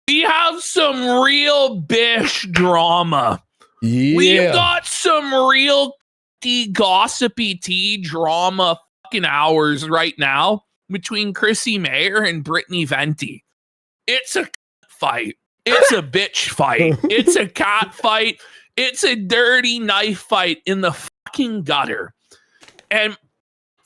we have some real bish drama. Yeah. We've got some real gossipy tea drama fucking hours right now between Chrissie Mayr and Brittany Venti. It's a fight. It's a bitch fight. It's a cat fight. It's a dirty knife fight in the fucking gutter. And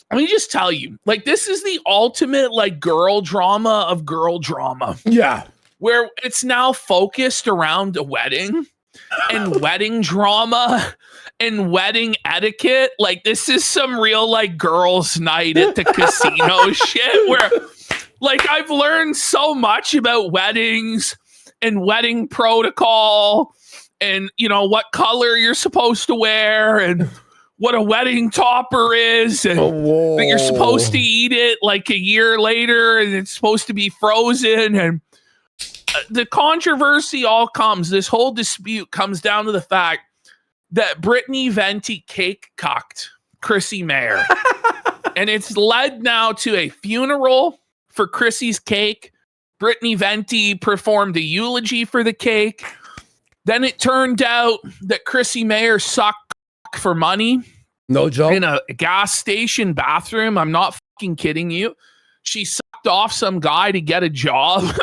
let me just tell you, like, this is the ultimate, like, girl drama of girl drama. Yeah. Where it's now focused around a wedding and wedding drama and wedding etiquette. Like, this is some real, like, girls' night at the casino shit where, like, I've learned so much about weddings and wedding protocol and, you know, what color you're supposed to wear and what a wedding topper is, and that you're supposed to eat it like a year later and it's supposed to be frozen. And the controversy all comes, this whole dispute comes down to the fact that Brittany Venti cake cucked Chrissie Mayr. And it's led now to a funeral for Chrissie's cake. Brittany Venti performed a eulogy for the cake. Then it turned out that Chrissie Mayr sucked for money. No joke. In a gas station bathroom. I'm not fucking kidding you. She sucked off some guy to get a job.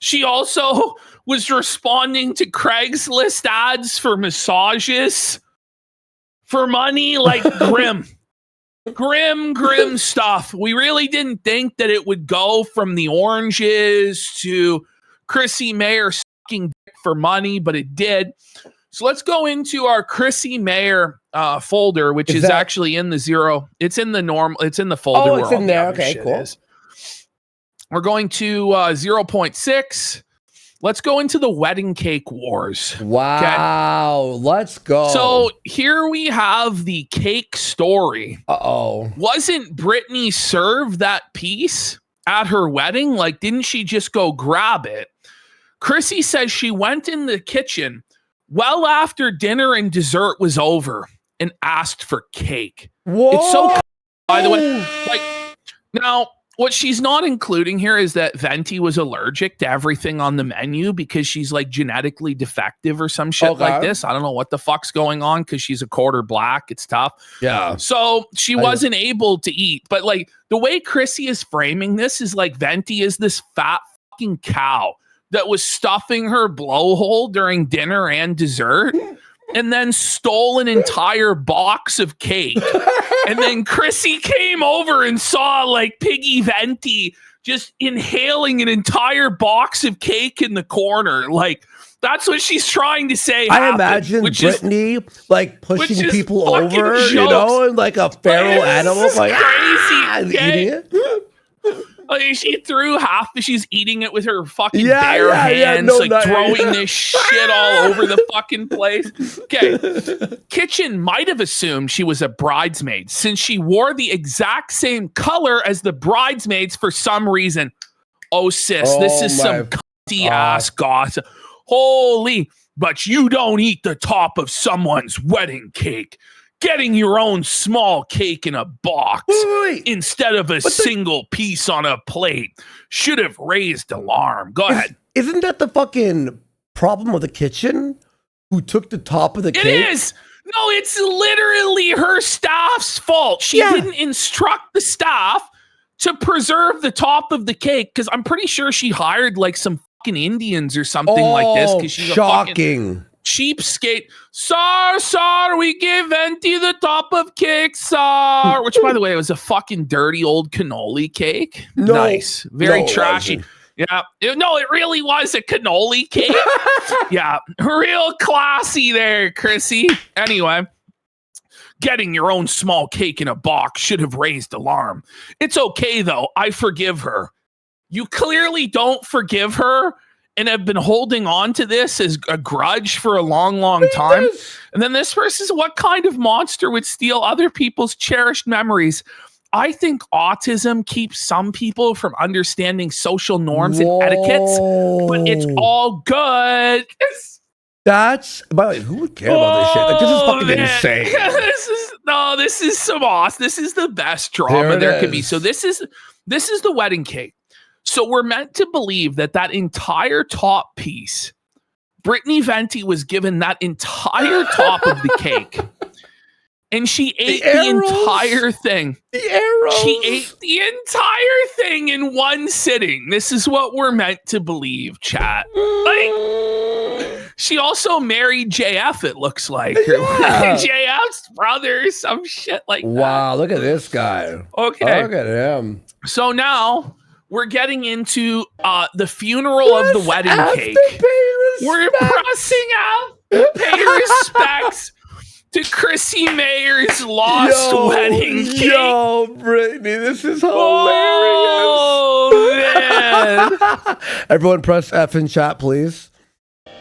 She also was responding to Craigslist ads for massages for money. Like, grim stuff. We really didn't think that it would go from the oranges to Chrissie Mayr sucking dick for money, but it did. So let's go into our Chrissie Mayr folder, which is actually in the zero. It's in the normal. It's in the folder. Oh, it's in there. Okay, cool. We're going to 0.6. Let's go into the wedding cake wars. Wow. Okay? Let's go. So here we have the cake story. Uh-oh. Wasn't Brittany served that piece at her wedding? Like, didn't she just go grab it? Chrissie says she went in the kitchen well after dinner and dessert was over and asked for cake. Whoa. It's so, by the way, like, now what she's not including here is that Venti was allergic to everything on the menu because she's like genetically defective or some shit like this. I don't know what the fuck's going on because she's a quarter black. It's tough. Yeah. So she wasn't able to eat. But like the way Chrissie is framing this is like Venti is this fat fucking cow that was stuffing her blowhole during dinner and dessert and then stole an entire box of cake. And then Chrissie came over and saw like Piggy Venti just inhaling an entire box of cake in the corner. Like, that's what she's trying to say. I imagine Brittany like pushing people over, jokes. You know, and like a feral animal, like crazy, eating it. Like, she threw half, she's eating it with her fucking bare hands, throwing this shit all over the fucking place. Okay. Kitchen might have assumed she was a bridesmaid since she wore the exact same color as the bridesmaids for some reason. Oh, sis, this is some cunty ass gossip. Holy, but you don't eat the top of someone's wedding cake. Getting your own small cake in a box instead of a single piece on a plate should have raised alarm. Go ahead. Isn't that the fucking problem of the kitchen? Who took the top of the cake? It is. No, it's literally her staff's fault. She didn't instruct the staff to preserve the top of the cake because I'm pretty sure she hired like some fucking Indians or something like this. Because she's shocking. Cheapskate. Sir, we gave Venti the top of cake, sir. Which, by the way, was a fucking dirty old cannoli cake. No, nice. Very trashy. Yeah. It really was a cannoli cake. Yeah. Real classy there, Chrissie. Anyway, getting your own small cake in a box should have raised alarm. It's okay, though. I forgive her. You clearly don't forgive her and have been holding on to this as a grudge for a long, long time. And then this person's, what kind of monster would steal other people's cherished memories? I think autism keeps some people from understanding social norms and etiquettes, but it's all good. That's, by the way, who would care about this shit? Like, this is fucking insane. This is some awesome. This is the best drama there could be. So this is the wedding cake. So we're meant to believe that entire top piece, Brittany Venti was given that entire top of the cake. And she ate the entire thing. The arrows. She ate the entire thing in one sitting. This is what we're meant to believe, chat. Like, she also married JF, it looks like. Yeah. JF's brother, some shit like that. Wow, look at this guy. Okay. Look at him. So now we're getting into the funeral of the wedding cake. We're pressing out to pay respects to Chrissie Mayr's lost wedding cake. Yo, Brittany, this is hilarious. Oh, man. Everyone press F in chat, please.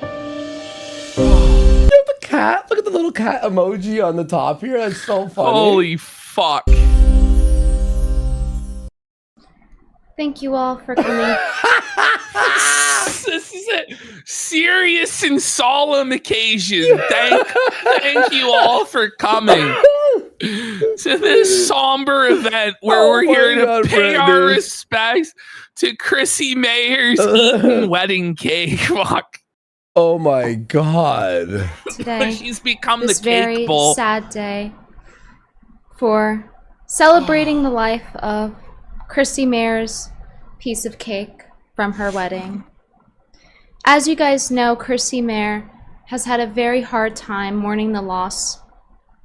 The cat. Look at the little cat emoji on the top here. That's so funny. Holy fuck. Thank you all for coming. This is a serious and solemn occasion. Thank you all for coming to this somber event where we're here to pay our respects to Chrissie Mayr's eaten wedding cake. Fuck. Oh my god. Today, she's become this the cake very bowl. sad day for celebrating the life of Chrissie Mayr's piece of cake from her wedding. As you guys know, Chrissie Mayr has had a very hard time mourning the loss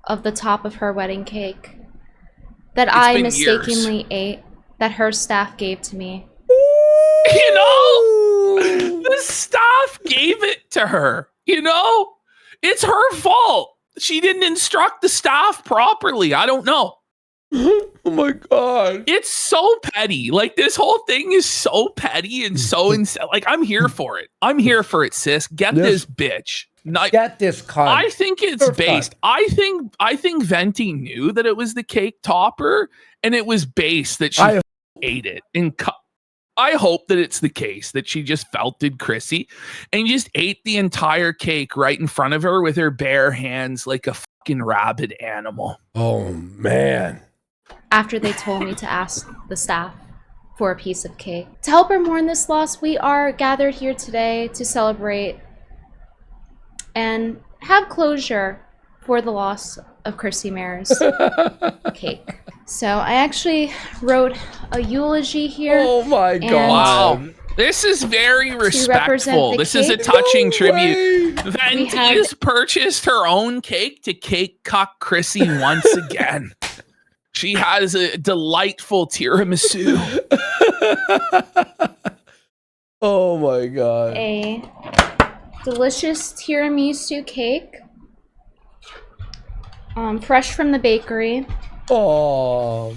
of the top of her wedding cake that I mistakenly ate, that her staff gave to me. You know, the staff gave it to her. You know, it's her fault. She didn't instruct the staff properly. I don't know. Oh my god. It's so petty. Like, this whole thing is so petty and so insane. Like, I'm here for it. I'm here for it, sis. Get this bitch. Get this cunt. I think it's based. I think Venti knew that it was the cake topper, and it was based that she ate it. And I hope that it's the case that she just felted Chrissie and just ate the entire cake right in front of her with her bare hands like a fucking rabid animal. Oh man. After they told me to ask the staff for a piece of cake. To help her mourn this loss, we are gathered here today to celebrate and have closure for the loss of Chrissie Mayr's cake. So I actually wrote a eulogy here. Oh my god. Wow. This is very respectful. This is a touching tribute. Venti has purchased her own cake to cake cuck Chrissie once again. She has a delightful tiramisu. Oh my god. A delicious tiramisu cake. Fresh from the bakery. Oh.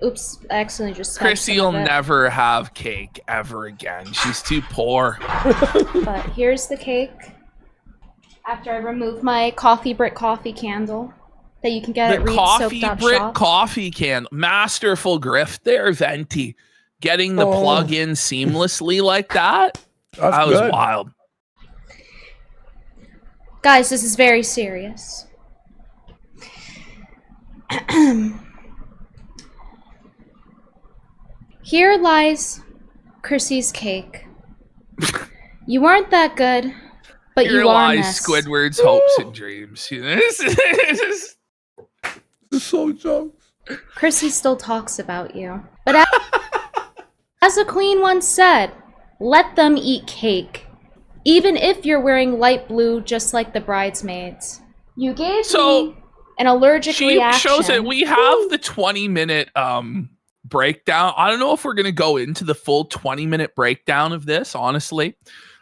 Oops, I accidentally just spelled Chrissie will never have cake ever again. She's too poor. But here's the cake. After I remove my coffee brick coffee candle that you can get at Reed's coffee brick coffee candle. Masterful grift there, Venti. Getting the plug in seamlessly like that. That was wild. Guys, this is very serious. Here lies Chrissie's cake. You weren't that good, but you are lies Squidward's hopes and dreams. This is so jokes. Chrissie still talks about you. But as a queen once said, let them eat cake, even if you're wearing light blue just like the bridesmaids. You gave me an allergic reaction. Shows that we have the 20-minute breakdown. I don't know if we're going to go into the full 20-minute breakdown of this, honestly.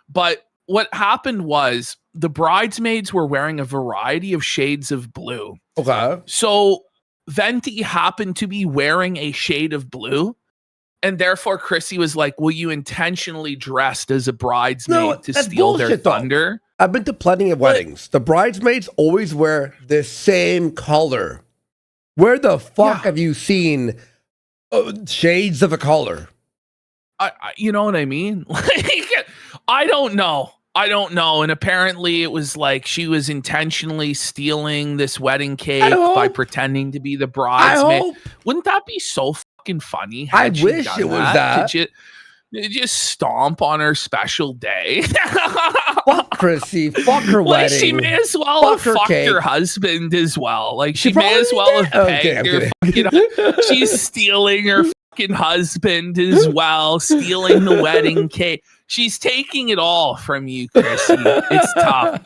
But what happened was the bridesmaids were wearing a variety of shades of blue. Okay. So Venti happened to be wearing a shade of blue. And therefore, Chrissie was like, well, you intentionally dressed as a bridesmaid to steal their thunder. I've been to plenty of weddings. The bridesmaids always wear the same color. Where the fuck have you seen shades of a color? You know what I mean? Like, I don't know. And apparently it was like she was intentionally stealing this wedding cake by pretending to be the bridesmaid. Wouldn't that be so fucking funny? I had she wish done it was that. To just stomp on her special day. Fuck Chrissie. Fuck her Like, wedding. she may as well have Fuck her fucked cake. her husband as well. Like, She she may as well probably have did. Okay, I'm pegged her kidding. fucking. She's stealing her fucking husband as well, stealing the wedding cake. She's taking it all from you, Chrissie. It's tough.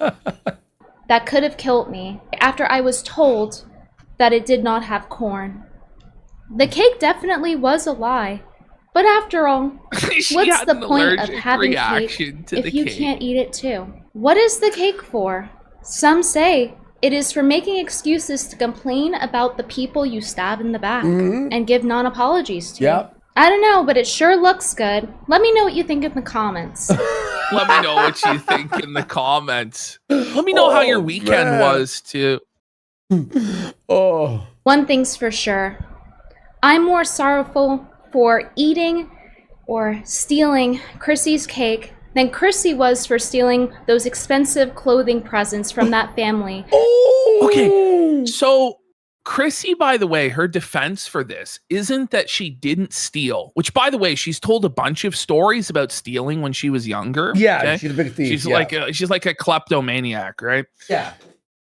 That could have killed me after I was told that it did not have corn. The cake definitely was a lie. But after all, She what's had the an point of allergic having reaction cake to the if you cake. can't eat it too? What is the cake for? Some say it is for making excuses to complain about the people you stab in the back and give non-apologies to. Yep. I don't know, but it sure looks good. Let me know what you think in the comments. Let me know what you think in the comments. Let me know how your weekend man. was too. Oh. One thing's for sure. I'm more sorrowful for eating or stealing Chrissie's cake than Chrissie was for stealing those expensive clothing presents from that family. Oh. Okay, so Chrissie, by the way, her defense for this isn't that she didn't steal, which, by the way, she's told a bunch of stories about stealing when she was younger. Yeah, okay? she's a big thief. She's yeah. she's like a kleptomaniac, right? Yeah.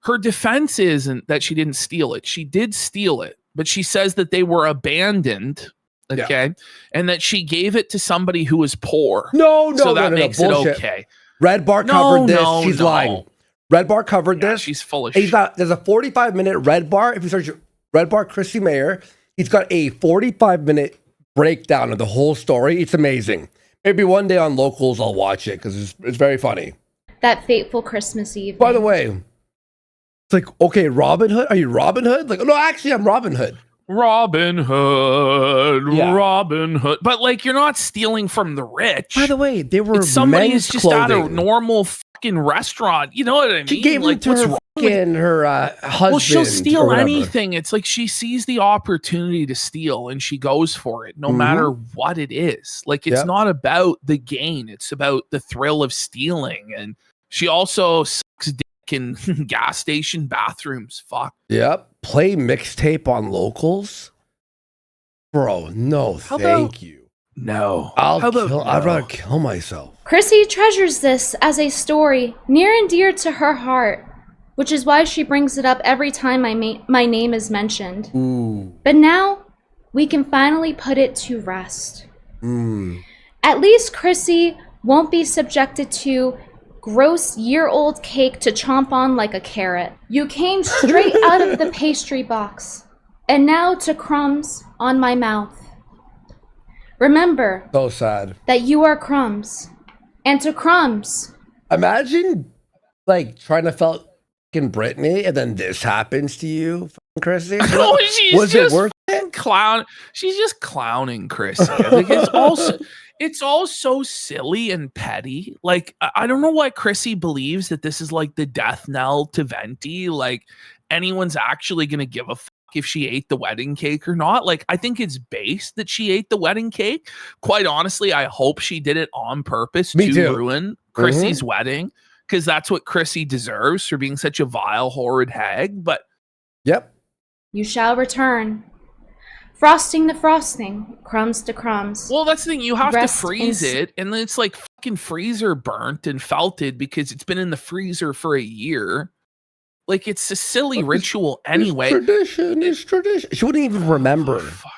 Her defense isn't that she didn't steal it. She did steal it, but she says that they were abandoned, okay, and that she gave it to somebody who was poor. No, so that makes it bullshit. okay. Redbar covered this. She's lying. Redbar covered this. She's full of He's shit. got, there's a 45-minute Redbar. If you search Redbar Chrissie Mayr, he's got a 45-minute breakdown of the whole story. It's amazing. Maybe one day on Locals I'll watch it because it's very funny. That fateful Christmas Eve. By the way, it's like, okay, Robin Hood? Are you Robin Hood? Like, no, actually, I'm Robin Hood. Robin Hood, Yeah. Robin Hood. But like, you're not stealing from the rich. By the way, they were It's somebody men's who's just at a clothing. normal fucking restaurant. You know what I mean? She gave like, it to what's her wrong with- fucking her husband. Well, she'll or steal whatever. anything. It's like she sees the opportunity to steal and she goes for it, no matter what it is. Like, it's Yep. not about the gain; it's about the thrill of stealing. And she also sucks dick in gas station bathrooms. Fuck. Yep. Play mixtape on Locals? Bro, no, How thank about- you. No. I'd How about rather no? kill myself. Chrissie treasures this as a story near and dear to her heart, which is why she brings it up every time my name is mentioned. Ooh. But now, we can finally put it to rest. Mm. At least Chrissie won't be subjected to gross year-old cake to chomp on like a carrot. You came straight out of the pastry box, and now to crumbs on my mouth. Remember So sad. that you are crumbs, and to crumbs. Imagine, like, trying to fucking Britney, and then this happens to you, fucking Chrissie. No, she's Was it just worth fucking clown. She's just clowning Chrissie. Like, it's all so silly and petty. Like, I don't know why Chrissie believes that this is like the death knell to Venti. Like, anyone's actually gonna give a fuck if she ate the wedding cake or not. Like, I think it's based that she ate the wedding cake. Quite honestly, I hope she did it on purpose Me to too. ruin Chrissie's wedding, because that's what Chrissie deserves for being such a vile, horrid hag. But Yep. You shall return. Frosting the frosting, crumbs to crumbs. well, that's the thing. You have Rest to freeze in- it, and then it's like fucking freezer burnt and felted because it's been in the freezer for a year. Like, it's a silly ritual anyway. It's tradition. She wouldn't even remember Fuck.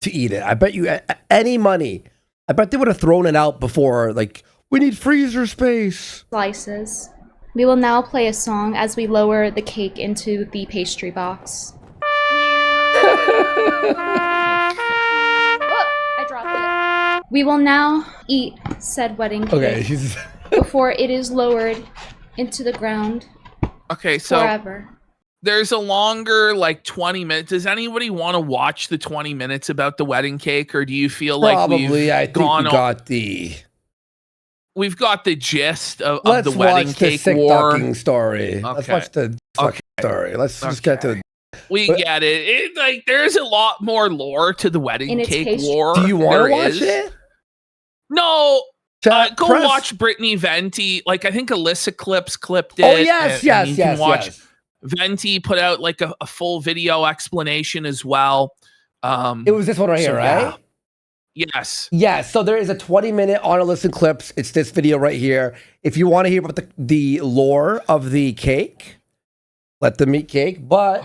to eat it. I bet you any money. I bet they would have thrown it out before. Like, we need freezer space. Slices. We will now play a song as we lower the cake into the pastry box. I dropped it. We will now eat said wedding cake Okay, she's before it is lowered into the ground Okay, so forever. there's a longer, like, 20 minutes. Does anybody want to watch the 20 minutes about the wedding cake, or do you feel like probably. I think we we've got the gist of Let's the wedding watch the cake sick war? ducking story. Let's Okay. watch the fucking story. Let's just get to. We But- get it. Like, there's a lot more lore to the wedding In its cake pastry. war. Do you want There to watch is. it? No. Chat, Go press- watch Brittany Venti. Like, I think Alyssa clipped it. Oh yes, yes, you can yes, watch yes. Venti put out like a full video explanation as well. It was this one right here, right? Yes. Yeah, so there is a 20-minute on a listen clips. It's this video right here. If you want to hear about the lore of the cake, let them eat cake. But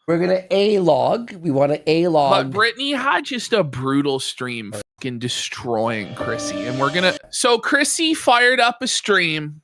we're gonna A-log. We want to A-log. But Brittany had just a brutal stream fucking destroying Chrissie. And we're gonna so Chrissie fired up a stream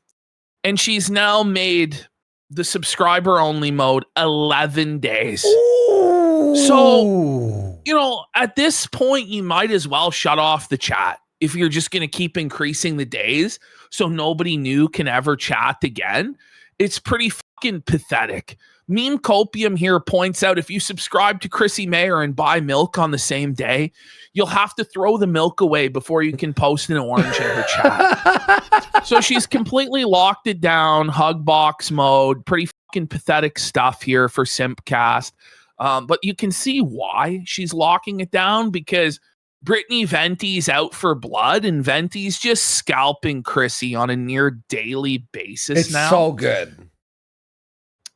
and she's now made the subscriber only mode 11 days. Ooh. So, you know, at this point, you might as well shut off the chat if you're just going to keep increasing the days so nobody new can ever chat again. It's pretty fucking pathetic. Meme Copium here points out if you subscribe to Chrissie Mayr and buy milk on the same day, you'll have to throw the milk away before you can post an orange in her chat. So she's completely locked it down, hug box mode, pretty fucking pathetic stuff here for Simpcast. But you can see why she's locking it down, because Brittany Venti's out for blood and Venti's just scalping Chrissie on a near daily basis It's now. so good.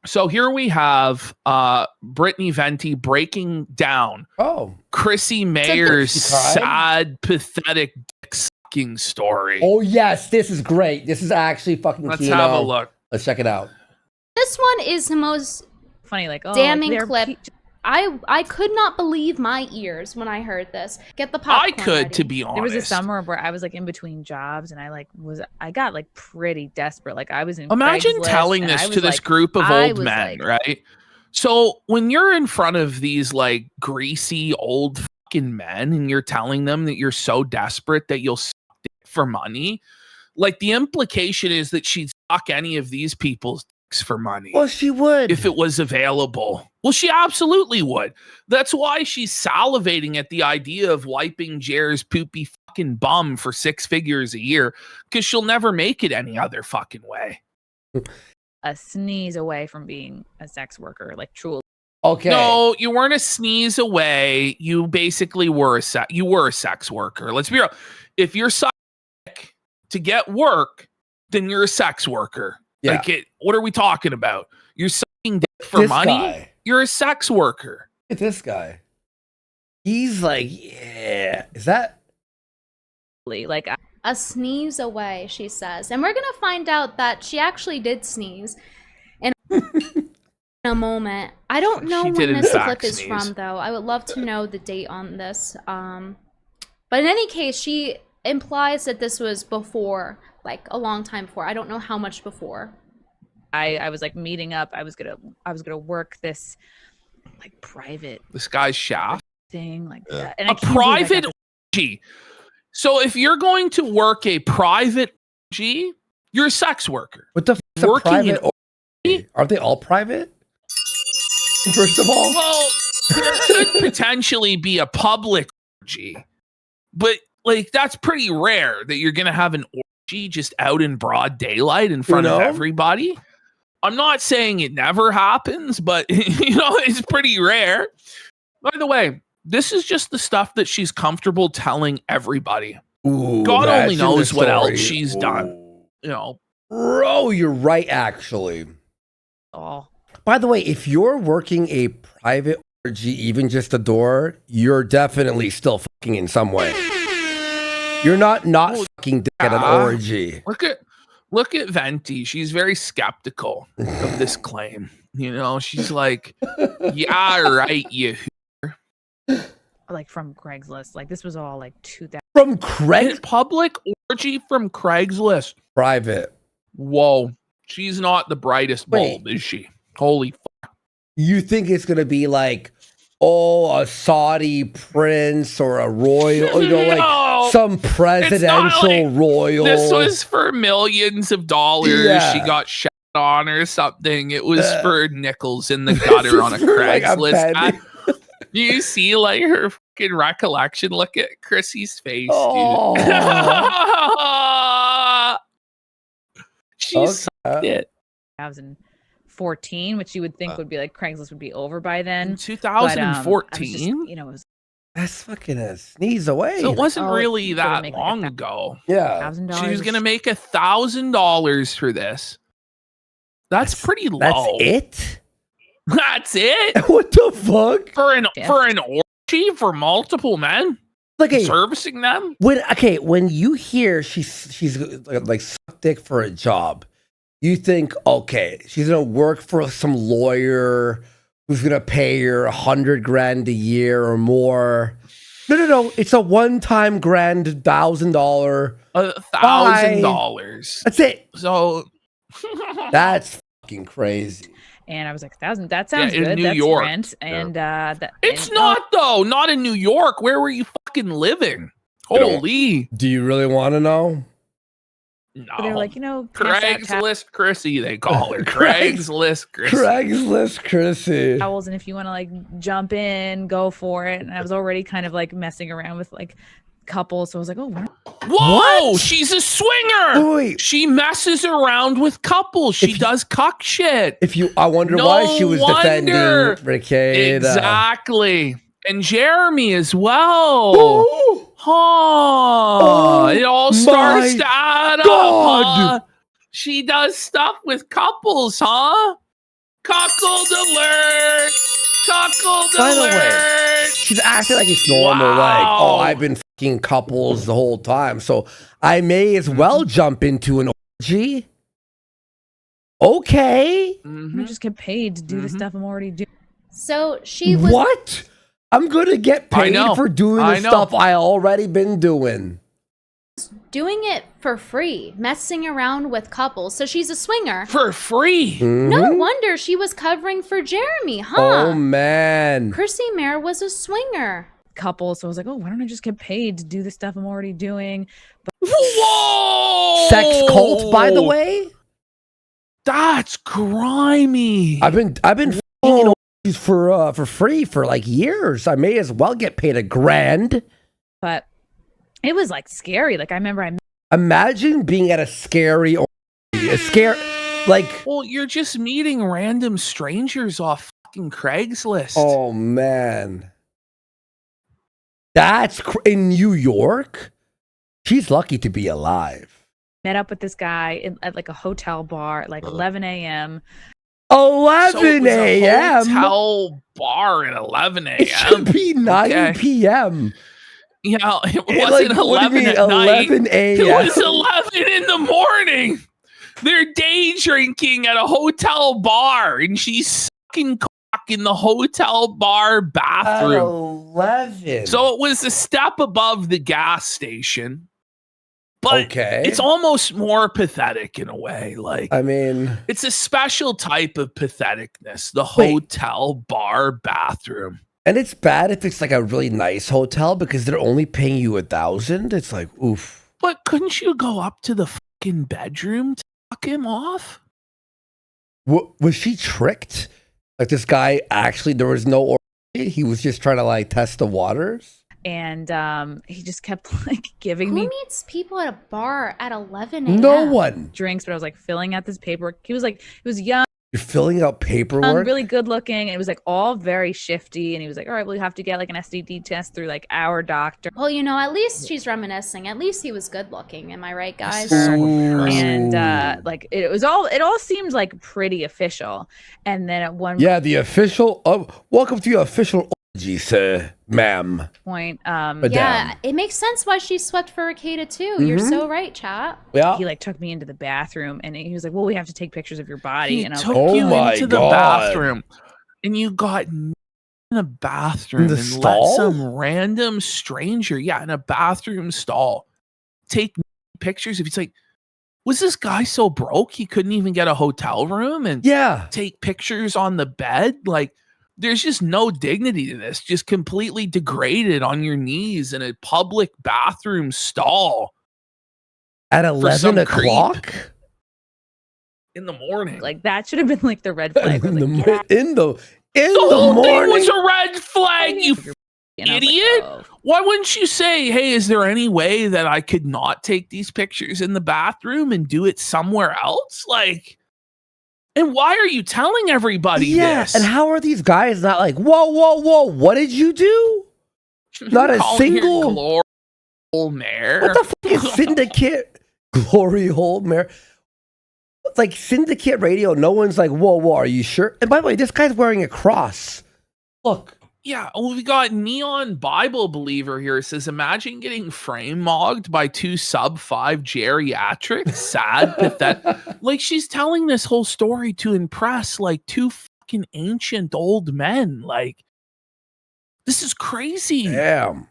So here we have Brittany Venti breaking down Chrissie Mayr's sad, pathetic dick sucking story. Oh, yes. This is great. This is actually fucking Let's Kino. have a look. Let's check it out. This one is the most funny, like, damning clip. I could not believe my ears when I heard this. Get the popcorn I could, ready. to be honest. There was a summer where I was like in between jobs, and I got like pretty desperate. Like I was in. Imagine Craigslist, telling this to this group of old men, right? So when you're in front of these like greasy old fucking men, and you're telling them that you're so desperate that you'll suck dick for money, like the implication is that she'd suck any of these people's dicks for money. Well, she would if it was available. Well, she absolutely would. That's why she's salivating at the idea of wiping Jer's poopy fucking bum for 6 figures a year, because she'll never make it any other fucking way. A sneeze away from being a sex worker, like truly. Okay. No, you weren't a sneeze away. You basically were a sex worker. Let's be real. If you're sucking dick to get work, then you're a sex worker. Yeah. Like what are we talking about? You're sucking dick for money? Guy. You're a sex worker. Look at this guy. He's like, yeah. Is that like a sneeze away, she says. And we're going to find out that she actually did sneeze in a moment. I don't know when this clip is from, though. I would love to know the date on this. But in any case, she implies that this was before, like a long time before. I don't know how much before. I was like meeting up. I was gonna work this like private this guy's shaft thing like that. And a private orgy. So if you're going to work a private orgy, you're a sex worker. what the f- is a Working private in orgy? Aren't they all private? First of all, well, there could potentially be a public orgy, but like that's pretty rare that you're gonna have an orgy just out in broad daylight in front of everybody. I'm not saying it never happens, but it's pretty rare. By the way, this is just the stuff that she's comfortable telling everybody. Ooh, God only knows what else she's done. Bro, you're right, actually. Oh. By the way, if you're working a private orgy, even just a door, you're definitely still fucking in some way. You're not fucking dick at an orgy. Look at Venti. She's very skeptical of this claim. She's like, yeah, right, you. Like from Craigslist. Like this was all like 2000. From Craigslist? Public orgy from Craigslist. Private. Whoa. She's not the brightest bulb, is she? Holy fuck. You think it's going to be like, a Saudi prince or a royal, like some presidential royal. This was for millions of dollars. Yeah. She got shot on or something. It was for nickels in the gutter on a Craigslist. Like you see like her fucking recollection. Look at Chrissie's face, dude. She sucked it. 2014, which you would think would be like Craigslist would be over by then. 2014? It was that's fucking a sneeze away. So it wasn't really that long ago. Yeah. She was going to make $1,000 for this. That's pretty low. That's it? That's it? What the fuck? For an orgy? she for multiple men, Like, hey, servicing them. when you hear she's like suck dick for a job, you think, okay, she's gonna work for some lawyer who's gonna pay her $100,000 a year or more. No. It's a one-time $1,000. $1,000. That's it. So That's fucking crazy. And I was like, 1,000. That sounds in good. New That's York. rent. And it's not though. Not in New York. Where were you fucking living? Holy. Do you really want to know? No. They're like, Craigslist Chrissie, they call her. Craigslist Chrissie. Craigslist Chrissie. towels, and if you want to like jump in, go for it. And I was already kind of like messing around with like couples, so I was like, oh, Whoa, What? she's a swinger. Wait. She messes around with couples. She does cuck shit. I wonder why she was defending Rickade. Exactly. And Jeremy as well. Oh, Huh. It all starts my to add God. up. Huh? She does stuff with couples, huh? Cuckold alert. Cuckold By the way, alert. she's acting like it's normal. Wow. Like, oh, I've been fucking couples the whole time, so I may as well jump into an orgy. Okay. Mhm. I just get paid to do the stuff I'm already doing. So she was What? I'm gonna get I paid know. for doing I the know. stuff I already been doing. doing it for free, messing around with couples. So she's a swinger. For free. No Mhm. wonder she was covering for Jeremy, huh? Oh man. Chrissie Mayr was a swinger. Couple, so I was like, oh, why don't I just get paid to do the stuff I'm already doing? Whoa. Sex cult, by the way. That's grimy. I've been fucking orgies for free for like years. I may as well get paid $1,000. But it was like scary. Like I remember Imagine being at a scary orgy. Like, Well, you're just meeting random strangers off fucking Craigslist. oh man. That's in New York? She's lucky to be alive. met up with this guy at like a hotel bar at like 11 a.m. 11 So it was a a.m. hotel bar at 11 It should a.m. be 9 Okay. p.m. Yeah, it Like, wasn't what do you 11 mean, at night. 11 It a.m.? was 11 in the morning. They're day drinking at a hotel bar, and she's sucking cock in the hotel bar At bathroom. 11. So it was a step above the gas station. But okay. it's almost more pathetic in a way. Like, I mean, it's a special type of patheticness, the Wait. hotel bar bathroom. and it's bad if it's like a really nice hotel because they're only paying you $1,000. It's like, oof. But couldn't you go up to the fucking bedroom to fuck him off? Was she tricked? Like this guy actually, there was no orgy. He was just trying to like test the waters. And he just kept like giving Who me meets people at a bar at 11 a.m.? No one. drinks, but I was like filling out this paperwork. He was young, You're filling out paperwork. really good looking, and it was like all very shifty. And he was like, all right, well, you have to get like an STD test through like our doctor. Well, you know, at least she's reminiscing. At least he was good looking. Am I right, guys? So embarrassing. And like it all seemed like pretty official. And then at one Yeah, the official. Welcome to your official orgy, sir, ma'am. point, Madame. Yeah, it makes sense why she swept for Ricada too. You're so right, chat. Yeah. he like took me into the bathroom and he was like, well, we have to take pictures of your body. He And I was took like, Oh you my into the God. bathroom, and you got in a bathroom In the and stall? let some random stranger, in a bathroom stall, take pictures of. It's like, was this guy so broke he couldn't even get a hotel room and Yeah. take pictures on the bed? Like, there's just no dignity to this. Just completely degraded on your knees in a public bathroom stall At some 11 creep. o'clock? in the morning. like that should have been like the red flag. I In was the, like, mo- in the the whole morning. thing was a red flag, you and I was like, idiot. oh. Why wouldn't you say, hey, is there any way that I could not take these pictures in the bathroom and do it somewhere else? Like, and why are you telling everybody this? And how are these guys not like, whoa, whoa, whoa, what did you do? Not a Calling her single. Glory Mayor. What the fuck is Syndicate? Glory hole, Mayor. It's like Syndicate Radio. No one's like, whoa, whoa, are you sure? And by the way, this guy's wearing a cross. Look. Yeah, well, we got Neon Bible Believer here. It says, imagine getting frame mogged by 2 sub-5 geriatrics. Sad, pathetic. Like, she's telling this whole story to impress, like, 2 fucking ancient old men. Like, this is crazy. Damn.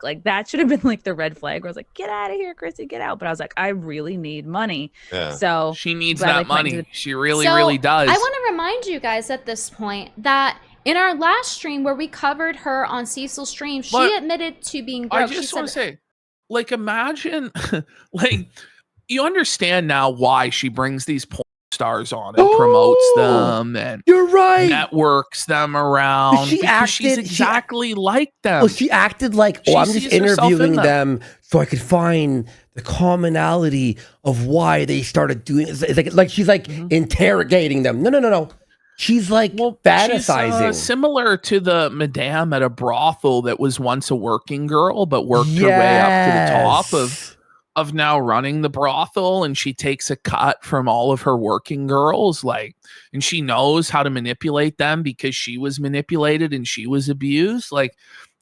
Like, that should have been like the red flag where I was like, get out of here, Chrissy, get out. But I was like, I really need money. Yeah. So She needs Glad I that went into money. She really, really does. I want to remind you guys at this point that in our last stream where we covered her on Cecil's stream, she But admitted to being broke. I She just want to said- say, like, imagine, like, you understand now why she brings these porn stars on and promotes them and You're right. networks them around. She because she's acted- she- exactly like them. Well, she acted like, She I'm just sees herself in interviewing them. them so I could find the commonality of why they started doing it. It's like she's like interrogating them. No. She's like fantasizing. She's, similar to the madame at a brothel that was once a working girl, but worked her way up to the top of now running the brothel, and she takes a cut from all of her working girls, like, and she knows how to manipulate them because she was manipulated and she was abused. Like,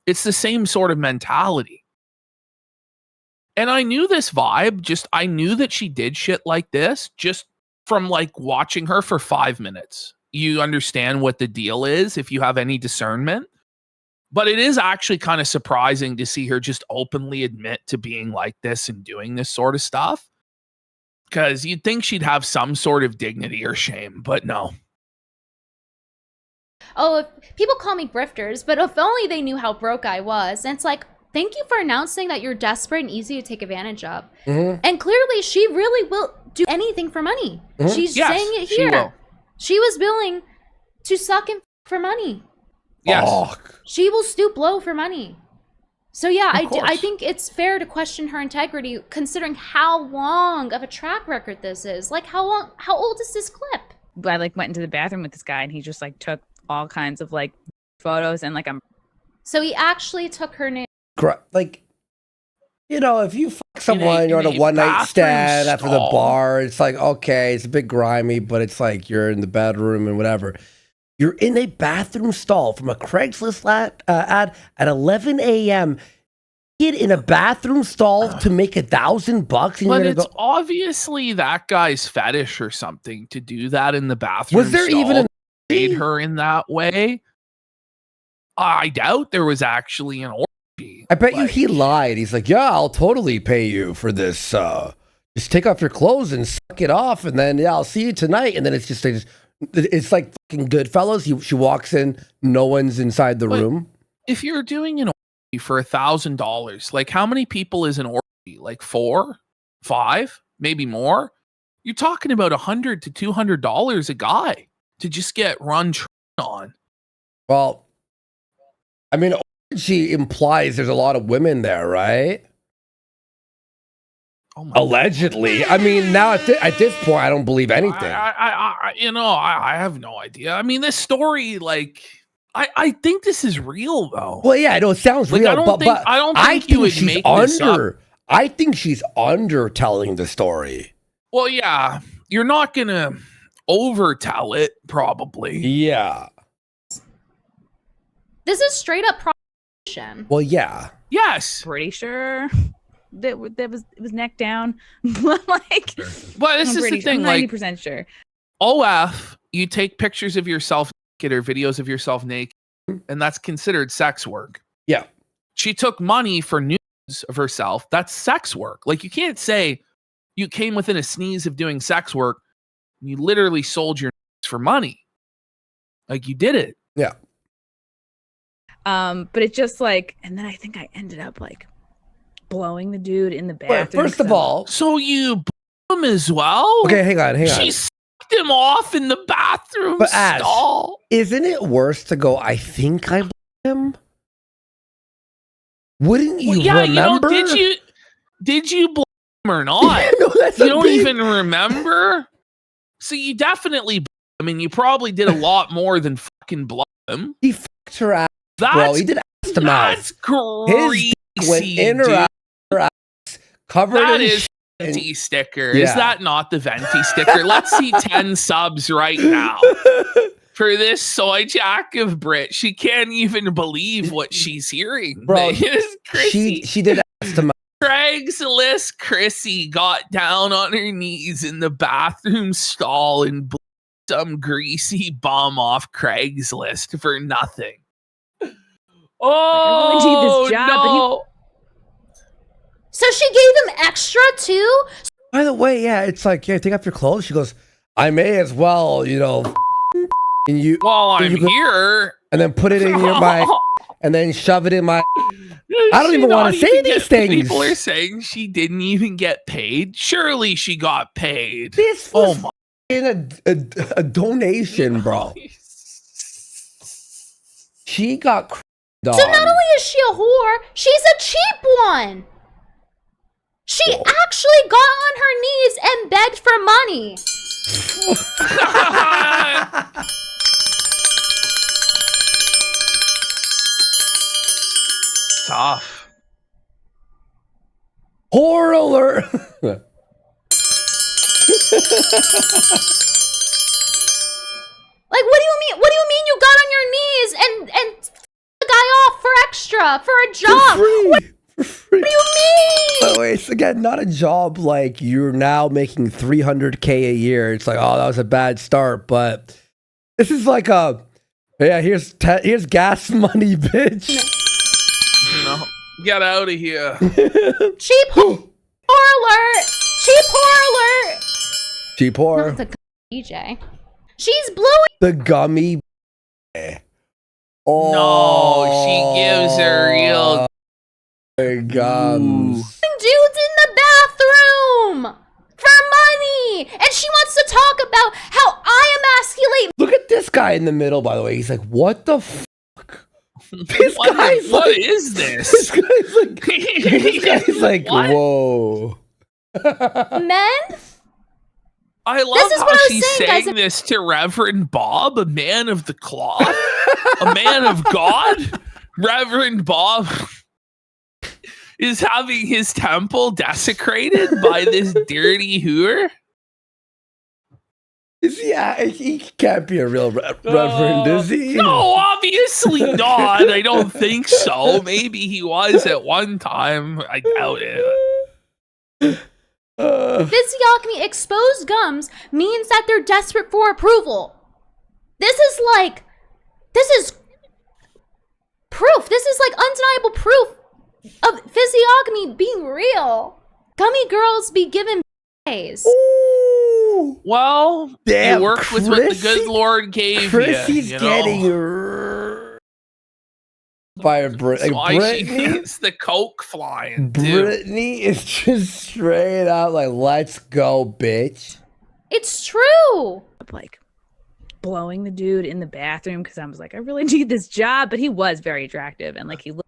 it's the same sort of mentality. And I knew this vibe, I knew that she did shit like this just from like watching her for 5 minutes. You understand what the deal is if you have any discernment. But it is actually kind of surprising to see her just openly admit to being like this and doing this sort of stuff. Because you'd think she'd have some sort of dignity or shame, but no. Oh, people call me grifters, but if only they knew how broke I was. And it's like, thank you for announcing that you're desperate and easy to take advantage of. Mhm. And clearly, she really will do anything for money. She's Yes, saying it she here. will. She was willing to suck and for money. Yes. Fuck. She will stoop low for money. So yeah, I course. think it's fair to question her integrity considering how long of a track record this is. Like how old is this clip? I like went into the bathroom with this guy and he just like took all kinds of like photos and like I'm So he actually took her name. Like, you know, if you fuck someone, you're on in a a one-night bathroom stand after the stall. bar, it's like, okay, it's a bit grimy, but it's like you're in the bedroom and whatever. You're in a bathroom stall from a Craigslist ad at 11 a.m. Get in a bathroom stall to make $1,000 and But you're gonna it's go. obviously that guy's fetish or something to do that in the bathroom. Was there even stall, an made her in that way? I doubt there was actually an orgy. I bet you Like, he lied. He's like, yeah, I'll totally pay you for this. Just take off your clothes and suck it off, and then yeah, I'll see you tonight. And then it's just it's like fucking Goodfellas. She walks in, no one's inside the But- room. if you're doing an orgy for $1,000, like how many people is an orgy? Like 4, 5, maybe more? You're talking about $100 to $200 a guy to just get run on. Well, I mean, she implies there's a lot of women there, right? Oh my Allegedly. I mean, now at this point, I don't believe anything. I have no idea. I mean, this story, like, I think this is real though. Well, yeah, I know it sounds Like, real, I don't but think you would she's make this up. under. I think she's under telling the story. Well, yeah, you're not gonna overtell it, probably. Yeah. This is straight up prostitution. Well, yeah. Yes, pretty sure that it was neck down. Like, but this I'm is pretty the thing. I'm Like, 90% sure. OF, you take pictures of yourself naked or videos of yourself naked, and that's considered sex work. Yeah. She took money for nudes of herself. That's sex work. Like, you can't say you came within a sneeze of doing sex work. You literally sold your nudes for money. Like, you did it. Yeah. But it just like, and then I think I ended up like blowing the dude in the Well, bathroom. first of so- all, So you blew him as well? okay, hang on. She sucked him off in the bathroom But Ash, stall. Isn't it worse to go, I think I blew him? Wouldn't you Well, yeah, remember? did you blow him or not? No, that's You a don't big- even remember? So you definitely blew him, and you probably did a lot more than fucking blow him. He fucked her ass, bro. That's, He did ass to mouth. that's crazy, His dick went in dude. her ass, covered That in is shit. Venti sticker. Yeah. Is that not the Venti sticker? Let's see 10 subs right now. for this soy jack of Brit. She can't even believe what she's hearing. Bro, Chrissie. she did ask to Craigslist Chrissie got down on her knees in the bathroom stall and blew some greasy bum off Craigslist for nothing. Oh, I really need this job, but no. So she gave him extra too? By the way, yeah, it's like, yeah, take off your clothes. She goes, I may as well, you know, and you While I'm you go- here. and then put it in your my and then shove it in my. I don't She even want not to say even these get- things. People are saying she didn't even get paid. Surely she got paid. This Oh was my. in a donation, bro. She got So not only is she a whore, she's a cheap one. She actually got on her knees and begged for money. Tough. whore alert. Like, what do you mean? What do you mean you got on your knees and the guy off for extra for a job? For free. What do you mean? By the way, it's again not a job like you're now making $300K a year. It's like, oh, that was a bad start, but this is like a, yeah, here's gas money, bitch. No. Get out of here. Cheap whore alert! Cheap whore alert! Cheap whore. Not the DJ. She's blowing The gummy. Oh, No, she gives her real gums. dudes in the bathroom for money, and she wants to talk about how I emasculate. Look at this guy in the middle, by the way. He's like, what the fuck? This guy's What like, is this this? guy's like, What? whoa. Men? I love This is how what I was she's saying, guys. saying this to Reverend Bob, a man of the cloth, a man of God. Reverend Bob is having his temple desecrated by this dirty hooer. Is he, he can't be a real reverend, is he? No, obviously not. I don't think so. Maybe he was at one time. I doubt it. Physiognomy exposed gums means that they're desperate for approval. This is proof. This is like undeniable proof of physiognomy being real. Gummy girls be given days. Ooh. Well, Damn, you worked with what the Chrissie- good Lord gave Chrissy's you. getting by a That's why she Brittany. gets the coke flying, too. Brittany is just straight out like, let's go, bitch. It's true. like blowing the dude in the bathroom because I was like, I really need this job, but he was very attractive and like he looked.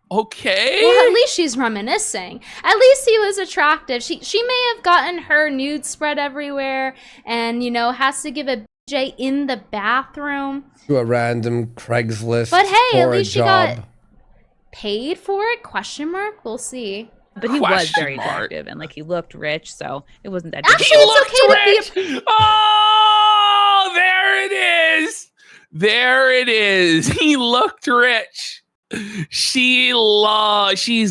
Okay. Well, at least she's reminiscing. At least he was attractive. She may have gotten her nude spread everywhere and, you know, has to give a BJ in the bathroom. To a random Craigslist. But hey, at for a least she job. got paid for it? Question mark? We'll see. But he was Question very mark. attractive and like he looked rich, so it wasn't that Actually, difficult. it's okay to be Oh, there it is. There it is. He looked rich. She's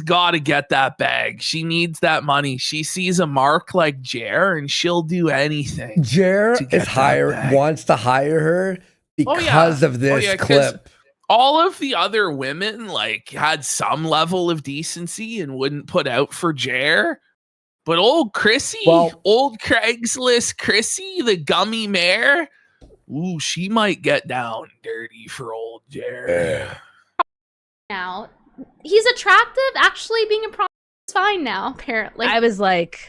got to get that bag. She needs that money. She sees a mark like Jer and she'll do anything. Jer to get is that bag. wants to hire her because of this 'cause clip. all of the other women like had some level of decency and wouldn't put out for Jer. But old Chrissie, old Craigslist Chrissie, the gummy mare, ooh, she might get down dirty for old Jer. now. He's attractive. Actually, being a problem is fine now, apparently. I was like,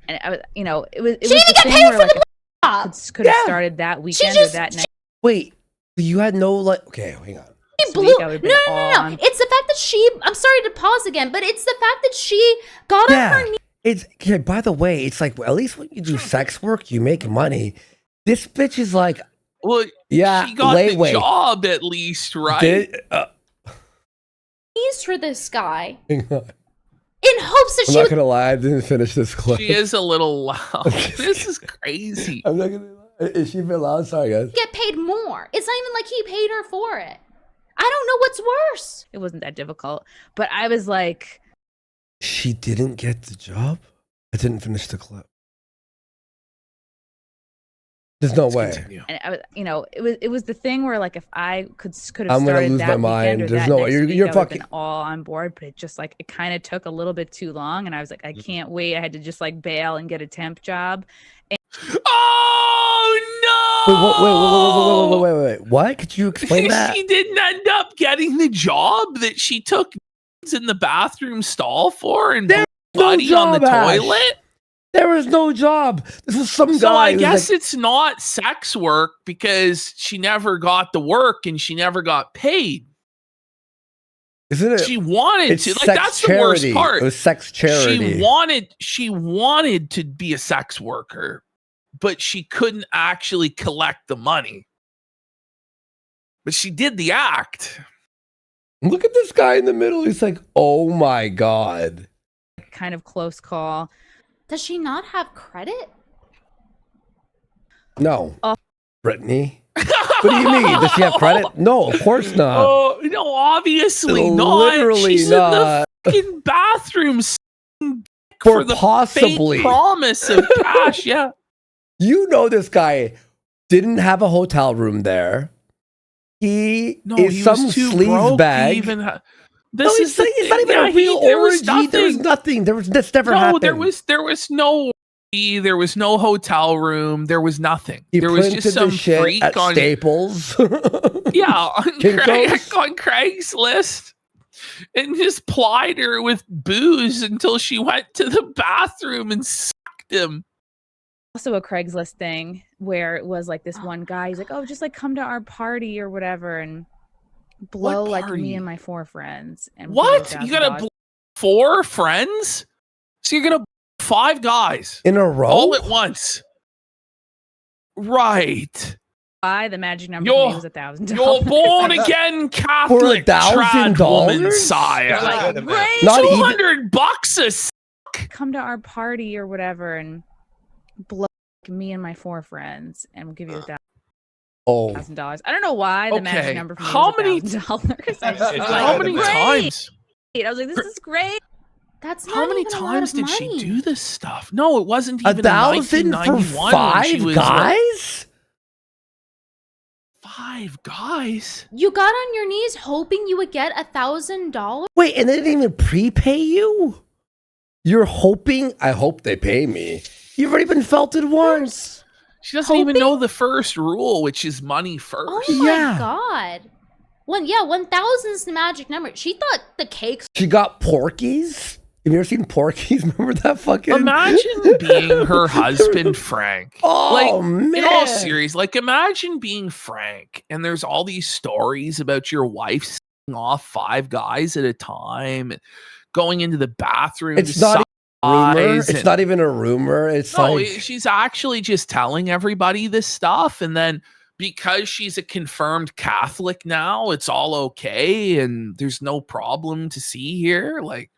and I was, you know, it was She the didn't get thing paid where for the like job. could have Yeah. started that weekend just- or that night. Wait, you had no like. Okay, hang on. She This blew. week I No, would've no, been no, all no. on- It's the fact that she. I'm sorry to pause again, but it's the fact that she got on her Yeah, knees. it's okay. By the way, it's like at least when you do sex work, you make money. This bitch is like, Well, yeah, she got wait. the job at least, right? For this guy Hang on. in hopes that I'm she not would. gonna lie, I didn't finish this clip. She is a little loud. This is crazy. I'm not gonna lie. Is she been loud? Sorry, guys. Get paid more. It's not even like he paid her for it. I don't know what's worse. It wasn't that difficult, but I was like, She didn't get the job? I didn't finish the clip. There's no way. Continue. and I was, it was the thing where like if I could have I'm gonna started lose that my weekend mind. or There's that no way. next You're- week, you're I would've fucking- been all on board, but it just like it kind of took a little bit too long, and I was like, I can't wait. I had to just like bail and get a temp job. Oh no! Wait. What? Could you explain that? She didn't end up getting the job that she took in the bathroom stall for and There's bloody no on the job, Ash. toilet. There was no job. This was some So guy. I who's guess like, it's not sex work because she never got the work and she never got paid. isn't it? She wanted It's to. Like sex that's charity. the worst part. It was sex charity. She wanted to be a sex worker, but she couldn't actually collect the money. But she did the act. Look at this guy in the middle. He's like, oh my God. Kind of close call. Does she not have credit? No. Oh. Brittany. What do you mean? Does she have credit? No, of course not. Oh no, obviously not. Literally She's not. in the fucking bathroom sucking dick Or for the possibly. fake promise of cash. Yeah. You know this guy didn't have a hotel room there. He is some sleaze bag. This No, is it's not even a real orgy. There was nothing. This never happened. There was no orgy, there was no hotel room, there was nothing. He There was printed just the some shit freak at on Staples. on, Kinko's? on Craigslist and just plied her with booze until she went to the bathroom and sucked him. Also a Craigslist thing where it was like this one guy, he's like, oh, just like come to our party or whatever and blow What like party? me and my 4 friends. And What? You gotta blow 4 friends? So you're gonna blow 5 guys In a row? all at once. Right. buy the magic number You're- for me was $1,000. You're born again Catholic trad woman, $1,000? sire. Like, great. Not even- $200 a s- Come to our party or whatever and blow like me and my 4 friends and we'll give you Oh. $1,000. I don't know why the magic Okay, number for me how was many- $1,000. I was just like, How many great. times? I was like, this is great. That's not How many even a lot times of did she money. do this stuff? No, it wasn't even 1,000 for 1991 when she 5 was guys? 5 guys. You got on your knees hoping you would get $1,000? Wait, and they didn't even prepay you? You're hoping? I hope they pay me. You've already been felted once. She doesn't even know the first rule, which is money first. Oh my Yeah. God. 1,000 is the magic number. She thought the cakes. She got Porkies. Have you ever seen Porkies? Remember that fucking? Imagine being her husband, Frank. Oh, In all man. serious, like imagine being Frank, and there's all these stories about your wife sucking off 5 guys at a time, and going into the bathroom. It's to not suck a rumor. guys It's and- not even a rumor. It's No, like she's actually just telling everybody this stuff, and then because she's a confirmed Catholic now, it's all okay, and there's no problem to see here. Like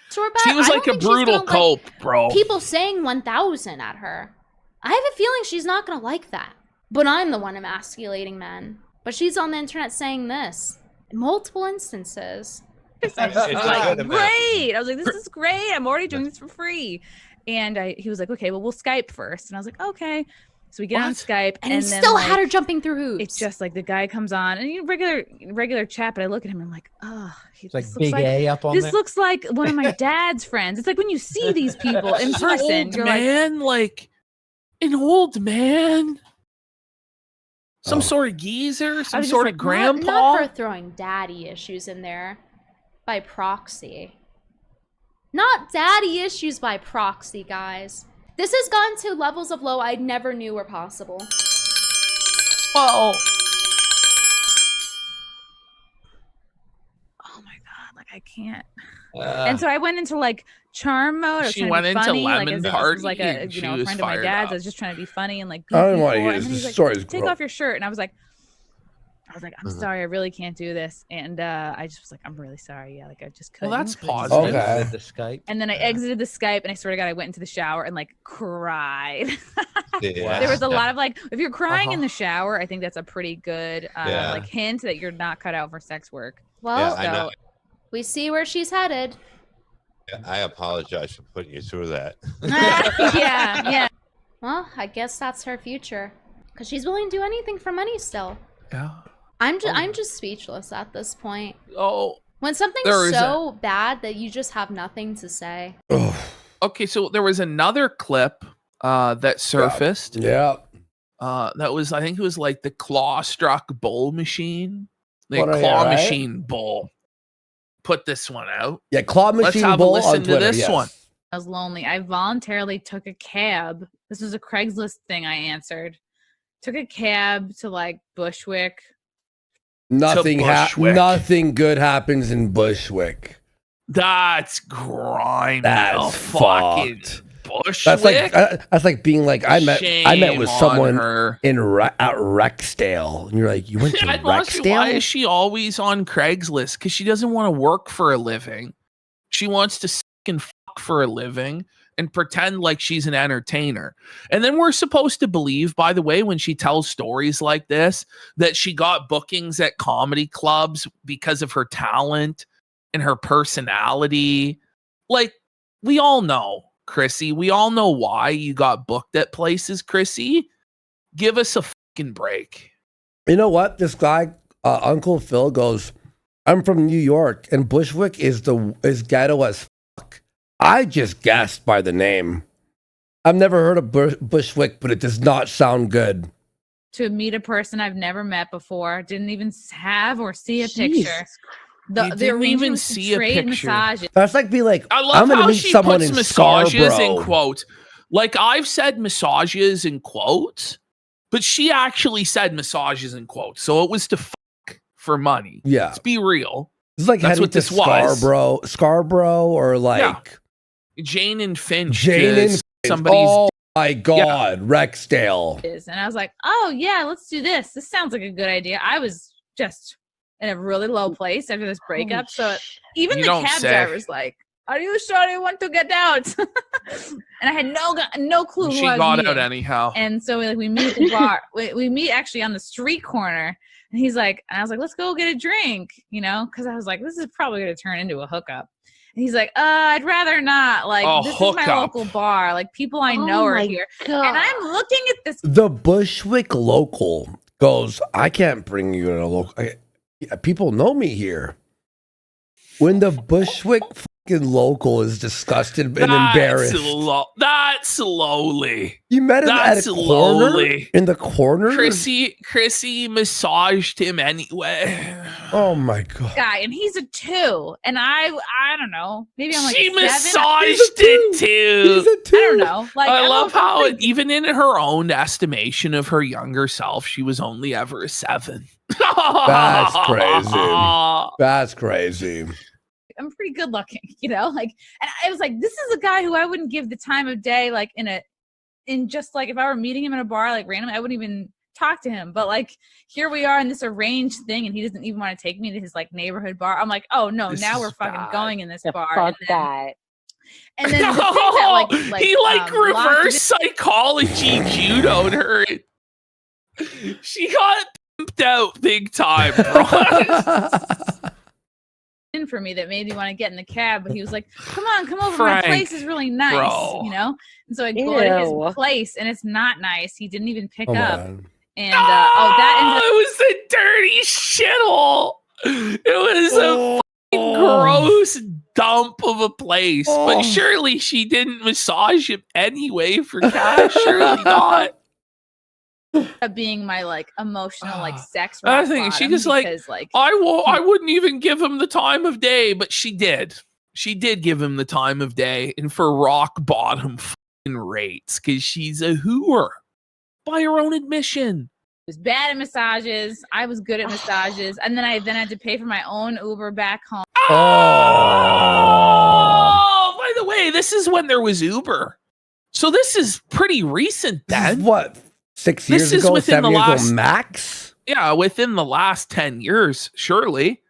Sure, but she was I don't like a think she's brutal gonna like cope, bro. people saying 1,000 at her. I have a feeling she's not going to like that. But I'm the one emasculating men. But she's on the internet saying this. In multiple instances. I was just like, great. I was like, this is great. I'm already doing this for free. And he was like, okay, well, we'll Skype first. And I was like, okay. So we get on What? Skype, And he then, still like, had her jumping through hoops. It's just like the guy comes on, and regular chat. But I look at him, and I'm like, oh, It's like big A up on this there. looks like one of my dad's friends. It's like when you see these people in She's an person, old you're like, man, like an old man, some Oh. sort of geezer, I some was just sort like, of not, grandpa. not her throwing daddy issues in there by proxy. Not daddy issues by proxy, guys. This has gone to levels of low I never knew were possible. Well, oh my god, like I can't. Uh, And so I went into like charm mode. I was She trying went to be into funny, like lemon as if this party was like a and she was friend of my fired dad's. up. I was just trying to be funny and like. I don't goofy wanna for hear it. this. And then he's The like, story's take gross. off your shirt, and I was like, I was like, I'm sorry, I really can't do this. And I just was like, I'm really sorry. Yeah, like I just couldn't. Well, that's couldn't. positive. Okay. The Skype. And then I exited the Skype, and I swear to God, I went into the shower and like cried. Yeah. There was a lot of like, if you're crying in the shower, I think that's a pretty good Yeah. like hint that you're not cut out for sex work. Well, I know. we see where she's headed. I apologize for putting you through that. Yeah. Well, I guess that's her future. Because she's willing to do anything for money still. Yeah. I'm just speechless at this point. Oh. When something's There is so bad that you just have nothing to say. Okay, so there was another clip that surfaced. Yeah. That was, I think it was like the claw struck bull machine. The What are you, claw right? machine bull. Put this one out. Yeah, Claw Let's Machine have a Bull listen on to Twitter. this yes. one. I was lonely. I voluntarily took a cab. This was a Craigslist thing I answered. Took a cab to like Bushwick. Nothing Bushwick. nothing good happens in Bushwick. That's grimy. That's fucking fucked. Bushwick. That's like being like I met with Shame on someone her. at Rexdale, and you're like, you went to I'd ask you, why is Rexdale? she always on Craigslist? Because she doesn't want to work for a living. She wants to fucking fuck for a living and pretend like she's an entertainer. And then we're supposed to believe, by the way, when she tells stories like this, that she got bookings at comedy clubs because of her talent and her personality. Like, we all know, Chrissy. We all know why you got booked at places, Chrissy. Give us a fucking break. You know what? This guy, Uncle Phil, goes, I'm from New York, and Bushwick is ghetto as fuck. I just guessed by the name. I've never heard of Bushwick, but it does not sound good. To meet a person I've never met before, didn't even have or see a picture. You didn't even see a picture. Massages. That's like be like, I I'm love gonna how meet she someone puts in massages Scarborough. in quotes. Like, I've said massages in quotes, but she actually said massages in quotes. So it was to fuck for money. Yeah. Let's be real. It's like That's heading what to this was. Scarborough, or like Jane and Finch. Jane is and somebody's. Oh my God, Rexdale. And I was like, oh yeah, let's do this. This sounds like a good idea. I was just in a really low place after this breakup. So even You the don't cab say. driver's like, are you sure you want to get out? And I had no clue She who I was got meeting. out anyhow. And so we meet at the bar. We meet actually on the street corner. And he's like, and I was like, let's go get a drink, you know, because I was like, this is probably going to turn into a hookup. And he's like, I'd rather not. Like, A this is my hookup. local bar. Like, people I know are here. God. And I'm looking at this. The Bushwick local goes, I can't bring you to a local. People know me here. When the Bushwick fucking local is disgusted and embarrassed. That's lowly. You met him at That's a corner? lowly. In the corner? Chrissy massaged him anyway. Oh my God. Guy, and he's a 2. And I don't know. Maybe I'm like She 7. massaged it too. He's a 2. I don't know. Like, I love how, it. even in her own estimation of her younger self, she was only ever a 7. That's crazy. That's crazy. I'm pretty good looking, you know, like, and I was like, this is a guy who I wouldn't give the time of day, like in just like, if I were meeting him in a bar, like randomly, I wouldn't even talk to him. But like, here we are in this arranged thing, and he doesn't even want to take me to his like neighborhood bar. I'm like, oh no, This now is we're fucking bad. going in this bar. Fuck and then, that. And then the thing that he locked reverse it- psychology judoed her. She got pimped out big time, bro. in for me that made me want to get in the cab, but he was like, come over, Frank, my place is really nice, bro. you know. And so I go to Ew. his place, and it's not nice. He didn't even pick Oh, up. man. And that ended up it was the dirty shithole. It was a fucking gross dump of a place. But surely she didn't massage him anyway for cash. Surely not. being my like emotional like sex I rock think she bottom just because, like I wouldn't even give him the time of day, but she did. She did give him the time of day, and for rock bottom fucking rates, because she's a hooer by her own admission. was bad at massages. I was good at massages, and then I had to pay for my own Uber back home. Oh, by the way, this is when there was Uber, so this is pretty recent. This is Then what, 6 years This is ago, within 7 the years last- ago, max? Yeah, within the last 10 years, surely.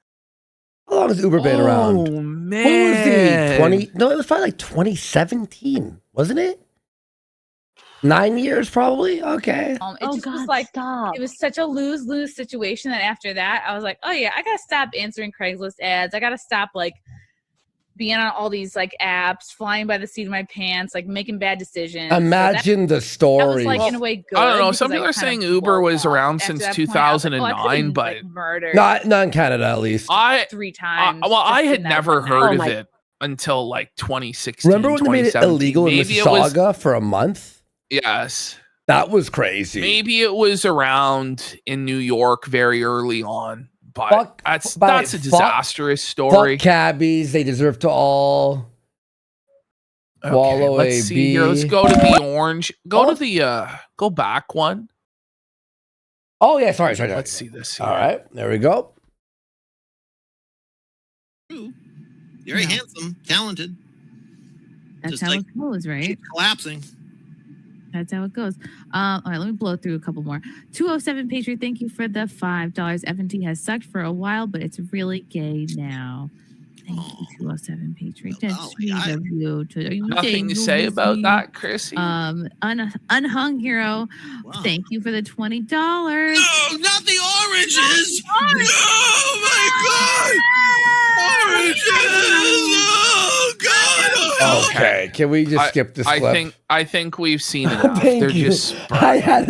How long has Uber been around? Oh, man. What was the 20? No, it was probably like 2017, wasn't it? 9 years, probably. Okay. It just was like it was such a lose-lose situation that after that, I was like, oh yeah, I gotta stop answering Craigslist ads. I gotta stop like being on all these like apps, flying by the seat of my pants, like making bad decisions. Imagine the story. That was like in a way good. I don't know. Some because people I are kind saying of Uber woke was up. around After since that point, I was like, 2009, but like, murdered not in Canada, at least. 3 times. well, I just had in that never one heard night. of it until like 2016. Remember when they made it 2017? illegal in Maybe it was- Mississauga for a month? Yes. That was crazy. Maybe it was around in New York very early on, but Fuck- that's but a fuck- disastrous story. Fuck cabbies. They deserve to all wallow let's a see here. Let's bee. go to the orange. Go Oh. to the go back one. Oh, yeah. Sorry. Let's see this. All right. There we go. Very handsome, talented. That's Just how like- it goes, right? Keeps collapsing. That's how it goes. All right, let me blow through a couple more. 207 Patriot, thank you for the $5. F&T has sucked for a while, but it's really gay now. Thank you, 207 Patriot. That's Oh, sweet I- of you. Nothing to say about that, Chrissy. Unhung Hero, Wow. thank you for the $20. No, not the oranges! Oh my god! Oranges! Oh god! Okay. Can we just skip this clip? I think we've seen enough. Thank They're you. just I had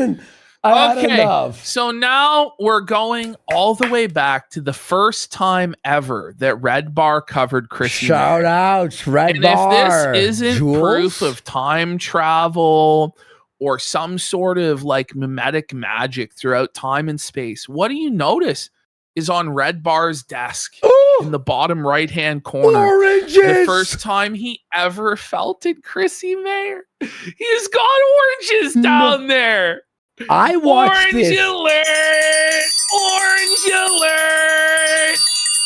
Okay, enough. so now we're going all the way back to the first time ever that Redbar covered Chrissie Shout Mayr. outs, Redbar. And if this isn't Jules? proof of time travel or some sort of like mimetic magic throughout time and space, what do you notice is on Redbar's desk in the bottom right-hand corner? Oranges. The first time he ever felt it, Chrissie Mayr. He's got oranges down there. I watched Orange this. alert! Orange alert!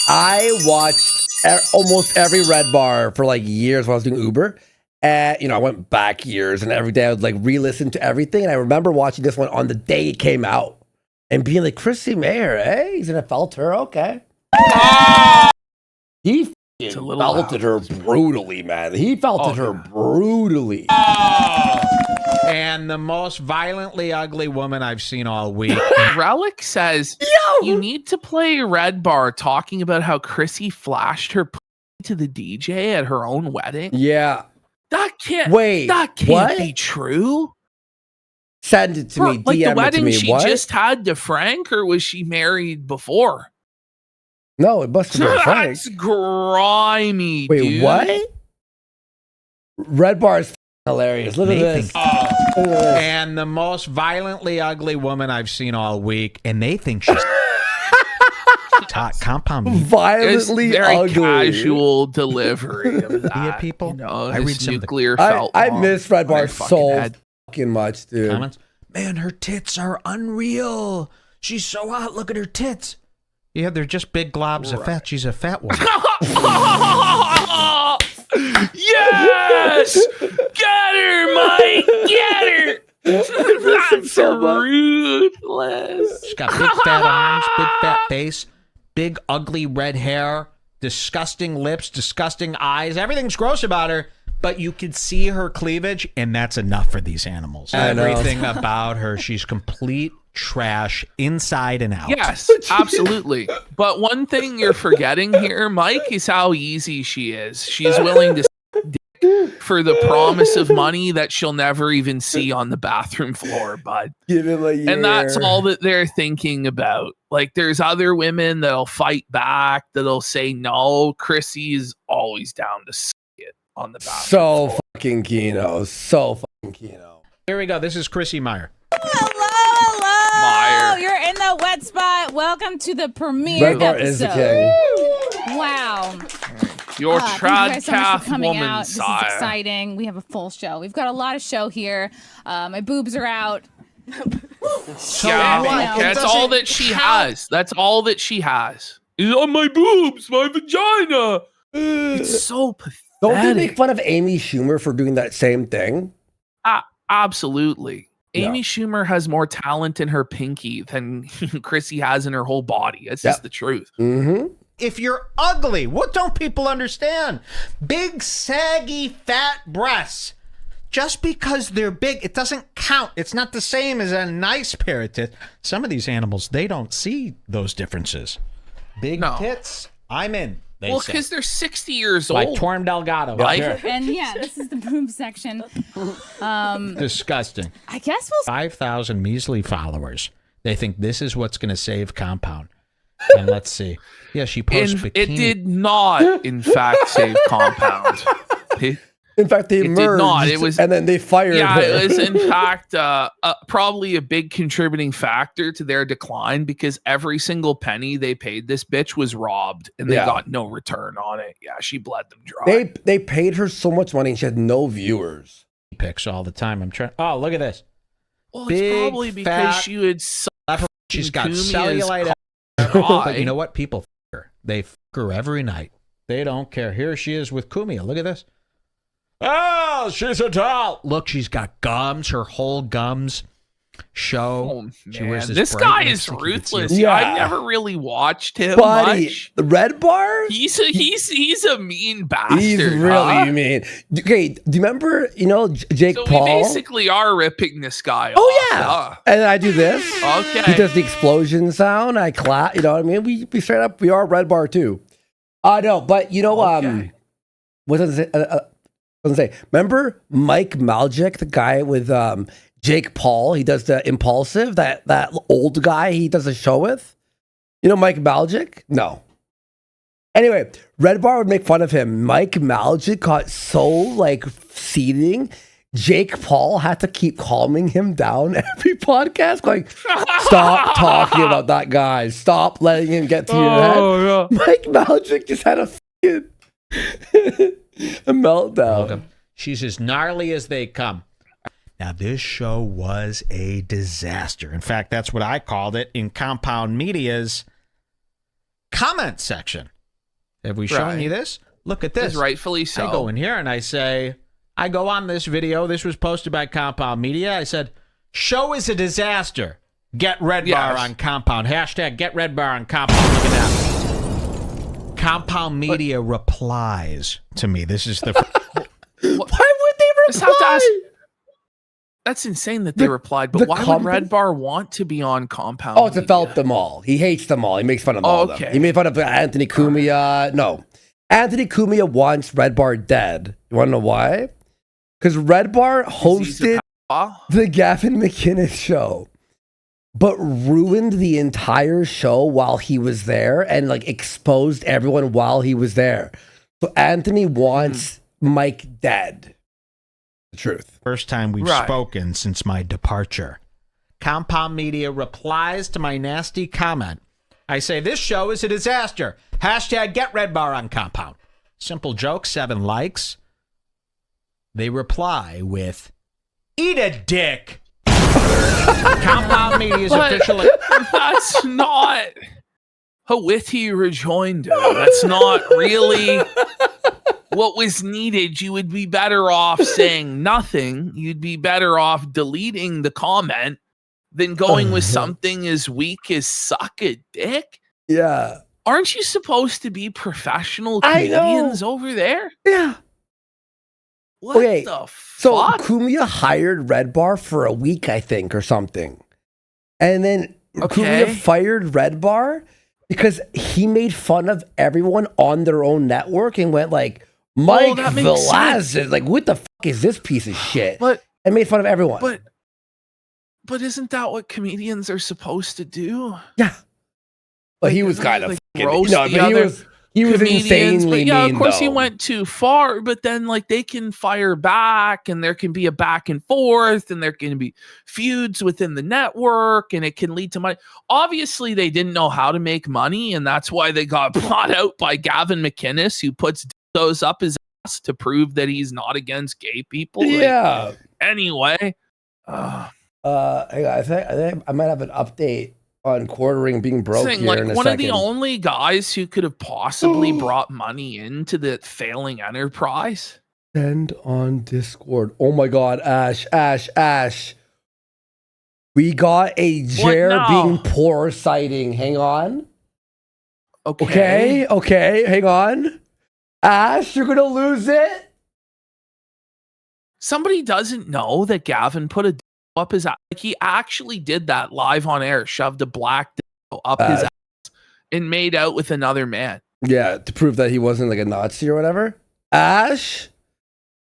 I watched almost every Redbar for like years when I was doing Uber. I went back years, and every day I would like re-listen to everything. And I remember watching this one on the day it came out and being like, Chrissie Mayr, hey, he's gonna felt her, okay. He It's a little felted her brutally, man. He felted her brutally. And the most violently ugly woman I've seen all week. Relic says you need to play Redbar talking about how Chrissy flashed her to the DJ at her own wedding. Yeah. That can't what? be true. Send it to me. Like DM the it wedding to me. she What? just had to Frank, or was she married before? No, it must have been Frank. That's grimy. Wait, dude. what? Redbar is hilarious. Look at this. Look at this. And the most violently ugly woman I've seen all week. And they think she's compound meat. It's Violently very ugly. casual delivery of that. Yeah, people. You know, I read this some of the- nuclear I felt bomb miss on Redbar her fucking so head. fucking much, dude. Comments. Man, her tits are unreal. She's so hot. Look at her tits. Yeah, they're just big globs of fat. She's a fat woman. Yes! Get her, Mike! Get her! That's so much. ruthless. She's got big fat arms, big fat face, big ugly red hair, disgusting lips, disgusting eyes. Everything's gross about her, but you can see her cleavage, and that's enough for these animals. I know. Everything about her, she's complete trash inside and out. Yes, absolutely. But one thing you're forgetting here, Mike, is how easy she is. She's willing to dick for the promise of money that she'll never even see on the bathroom floor, bud. Give him a year. And that's all that they're thinking about. Like, there's other women that'll fight back, that'll say no. Chrissy is always down to suck it on the bathroom So floor. fucking Kino. So fucking Kino. Here we go. This is Chrissie Mayr. Hello, Mayr. you're in the wet spot. Welcome to the premiere Redbar episode. is the king. Wow. Your Thank you guys so much tradcath for coming woman, out. This is sire. exciting. We have a full show. We've got a lot of show here. My boobs are out. Yeah, what? that's all that she has. That's all that she has. Is on my boobs, my vagina. It's so pathetic. Don't they make fun of Amy Schumer for doing that same thing? Absolutely. Amy Schumer has more talent in her pinky than Chrissy has in her whole body. It's just the truth. Mm-hmm. If you're ugly, what don't people understand? Big, saggy, fat breasts. Just because they're big, it doesn't count. It's not the same as a nice pair of tits. Some of these animals, they don't see those differences. Big tits, I'm in. Well, because they're 60 years old. Like Torm Delgado. And yeah, this is the boob section. Disgusting. I guess we'll 5,000 measly followers. They think this is what's going to save Compound. And let's see. Yeah, she posts bikini. It did not, in fact, save Compound. In fact, they merged, did not. It was, and then they fired her. It was, in fact, probably a big contributing factor to their decline because every single penny they paid this bitch was robbed, and they got no return on it. Yeah, she bled them dry. They paid her so much money, and she had no viewers. Pics all the time. I'm trying. Oh, look at this. Well, Big, it's probably because she would. She's got cellulite. But you know what? People f her. They f her every night. They don't care. Here she is with Kumia. Look at this. Oh, she's a doll. Look, she's got gums. Her whole gums show. Oh, she wears this guy is ruthless. Yeah. I've never really watched him Buddy, much. the Redbar? He's a mean bastard. He's really mean. Okay, do you remember, Jake Paul? We basically are ripping this guy off. Oh, yeah. And I do this. Okay. He does the explosion sound. I clap. You know what I mean? We straight up, we are Redbar too. No, but what does it say? Remember Mike Maljic, the guy with Jake Paul? He does the Impulsive, that old guy he does a show with. You know Mike Maljic? No. Anyway, Redbar would make fun of him. Mike Maljic got so seething. Jake Paul had to keep calming him down every podcast. Like, stop talking about that guy. Stop letting him get to your head. Yeah. Mike Maljic just had a meltdown. She's as gnarly as they come. Now, this show was a disaster. In fact, that's what I called it in Compound Media's comment section. Have we shown you this? Look at this. Rightfully so. I go in here and I go on this video. This was posted by Compound Media. I said, show is a disaster. Get Redbar on Compound. Hashtag get Redbar on Compound. Look at that. Compound Media replies to me. This is the... Why would they reply? That's insane that they replied, but why would Redbar want to be on Compound? Oh, to felt them all. He hates them all. He makes fun of all of them. He made fun of Anthony Cumia. No. Anthony Cumia wants Redbar dead. You want to know why? Because Redbar hosted the Gavin McInnes show, but ruined the entire show while he was there and exposed everyone while he was there. So Anthony wants Mike dead. The truth. First time we've spoken since my departure. Compound Media replies to my nasty comment. I say, this show is a disaster. Hashtag get Redbar on Compound. Simple joke, 7 likes. They reply with, eat a dick. Compound Media's official... That's not a witty rejoinder. That's not really... what was needed. You would be better off saying nothing. You'd be better off deleting the comment than going with something as weak as suck a dick. Yeah. Aren't you supposed to be professional comedians over there? Yeah. What the fuck? So Cumia hired Redbar for a week, I think, or something. And then Cumia fired Redbar because he made fun of everyone on their own network and went Mike Velazquez, what the fuck is this piece of shit? But and made fun of everyone. But isn't that what comedians are supposed to do? Yeah. But he was kind of roast he was insanely mean. Of course he went too far, but then they can fire back and there can be a back and forth and there can be feuds within the network and it can lead to money. Obviously they didn't know how to make money and that's why they got bought out by Gavin McInnes, who puts those up his ass to prove that he's not against gay people. Yeah. Anyway. I think I might have an update on quartering being broke here in a one second. Of the only guys who could have possibly brought money into the failing enterprise. Send on Discord. Oh my God, Ash. We got a Jer now? being poor sighting. Hang on. Okay. Okay, hang on. Ash, you're gonna lose it. Somebody doesn't know that Gavin put a dildo up his ass. Like, he actually did that live on air, shoved a black dildo up his ass and made out with another man. Yeah, to prove that he wasn't like a Nazi or whatever. Ash,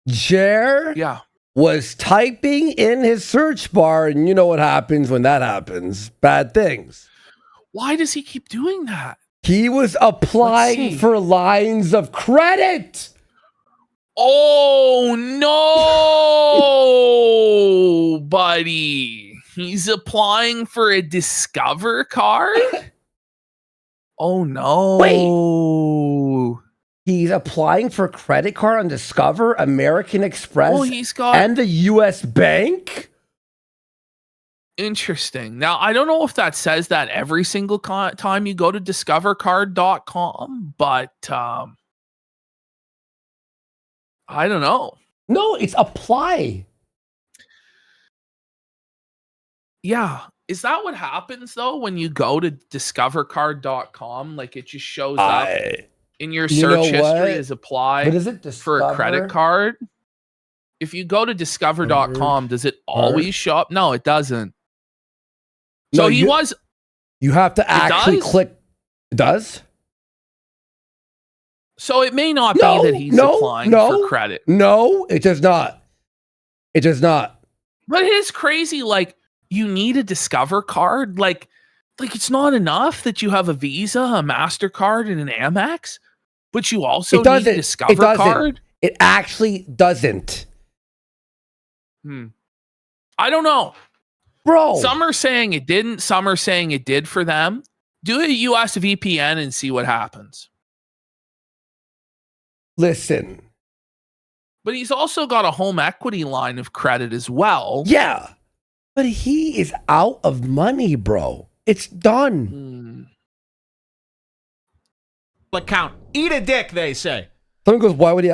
Jer Yeah. was typing in his search bar, and you know what happens when that happens. Bad things. Why does he keep doing that? He was applying see. for lines of credit. Oh no, buddy. He's applying for a Discover card? Oh no. Wait. He's applying for a credit card on Discover, American Express, Well, he's got and the US Bank. interesting. Now, I don't know if that says that every single time you go to discovercard.com, but I don't know. No, it's apply. Yeah. Is that what happens though when you go to discovercard.com? Like, it just shows up in your You know search history what? as apply What is it? for a credit Discover? card? If you go to discover.com, does it always show up? No, it doesn't. So No, he you- was. You have to actually does? click. It does? So it may not No, be that he's no, applying no. for credit. No, it does not. It does not. But it is crazy. Like, you need a Discover card. Like it's not enough that you have a Visa, a MasterCard, and an Amex, but you also It doesn't. need a Discover It doesn't. card. It actually doesn't. I don't know. Bro. Some are saying it didn't. Some are saying it did for them. Do a US VPN and see what happens. Listen. But he's also got a home equity line of credit as well. Yeah. But he is out of money, bro. It's done. Account. Eat a dick, they say. Someone goes, why would he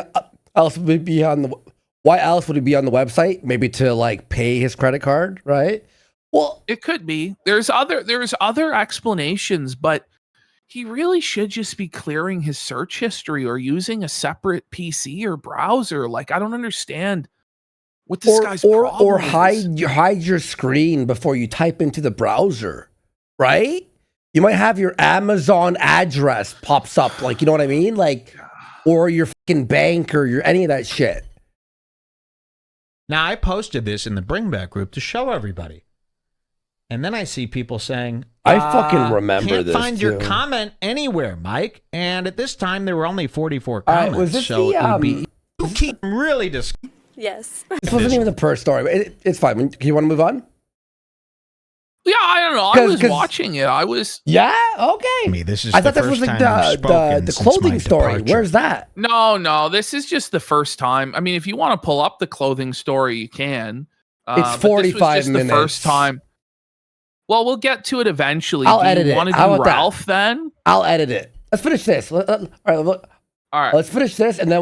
else would he be on the why else would he be on the website? Maybe to like pay his credit card, right? Well, It could be. There's other explanations, but he really should just be clearing his search history or using a separate PC or browser. Like, I don't understand what this guy's problem or is. hide your screen before you type into the browser, right? You might have your Amazon address pops up, like, you know what I mean? Like, or your fucking bank or your any of that shit. Now, I posted this in the Bring Back group to show everybody. And then I see people saying, I fucking remember can't this, find your too. comment anywhere, Mike. And at this time, there were only 44 All right, comments. was this so the, it would be you keep really Yes. This wasn't even the first story. It's fine. Do you want to move on? Yeah, I don't know. I 'Cause- was 'cause- watching it. I was Yeah. Okay. me. This is I the thought this first was like time we've spoken the since my clothing story. departure. Where's that? no. This is just the first time. I mean, if you want to pull up the clothing story, you can. It's but this was 45 just minutes. The first time. Well, we'll get to it eventually. I'll Do edit you it. want to How do about that? Ralph then? I'll edit it. Let's finish this. All right. All right. Let's finish this, and then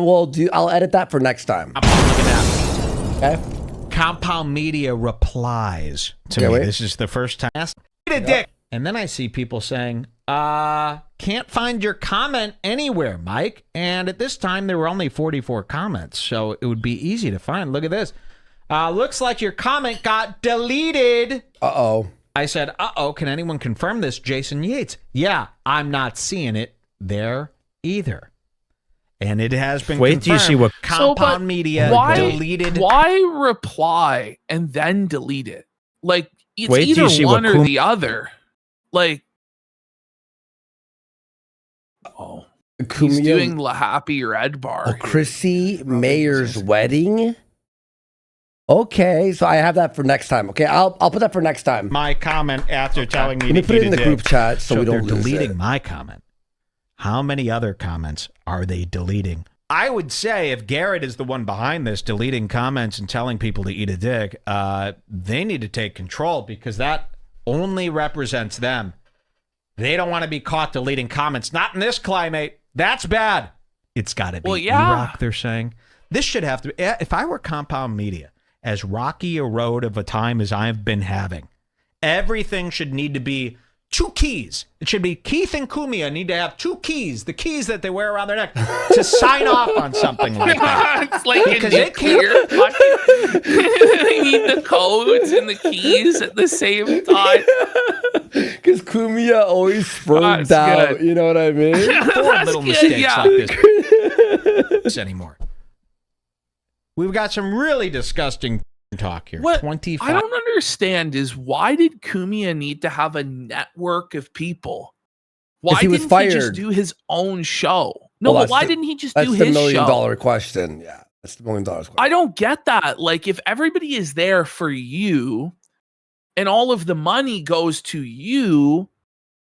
I'll edit that for next time. Look at that. Okay. Compound Media replies to Okay, me. wait. This is the first time. Eat a dick. And then I see people saying, can't find your comment anywhere, Mike. And at this time, there were only 44 comments, so it would be easy to find. Look at this. Looks like your comment got deleted. Uh-oh. I said, uh-oh, can anyone confirm this? Jason Yates. Yeah, I'm not seeing it there either. And it has been Wait till you see what- Compound Media deleted. Why reply and then delete it? Like, it's Wait till either you see one what or Kum- the other. Like, he's Kumia- doing La Happy Redbar. Oh, Chrissie Mayer's wedding. Okay, so I have that for next time. Okay, I'll put that for next time. My comment after telling me Let me to put it eat in a the dick. group chat so we they're don't lose deleting it. my comment. How many other comments are they deleting? I would say if Garrett is the one behind this, deleting comments and telling people to eat a dick, they need to take control because that only represents them. They don't want to be caught deleting comments. Not in this climate. That's bad. It's got to be Well, yeah. E-Rock, they're saying. This should have to be, if I were Compound Media, as rocky a road of a time as I've been having, Everything should need to be 2 keys. It should be Keith and Kumia need to have 2 keys, the keys that they wear around their neck, to sign off on something like that. It's like Because a it can't- nuclear they need the codes and the keys at the same time. Because Kumia always spermed That's out. good. You know what I mean? Afford little good, mistakes yeah. like this anymore. We've got some really disgusting talk here. What 25. I don't understand is why did Kumia need to have a network of people? Why he was didn't he just fired. do his own show? No, Well, but why that's the- didn't he just That's do the his $1 show? million question. Yeah, that's the $1 million question. I don't get that. Like, if everybody is there for you and all of the money goes to you,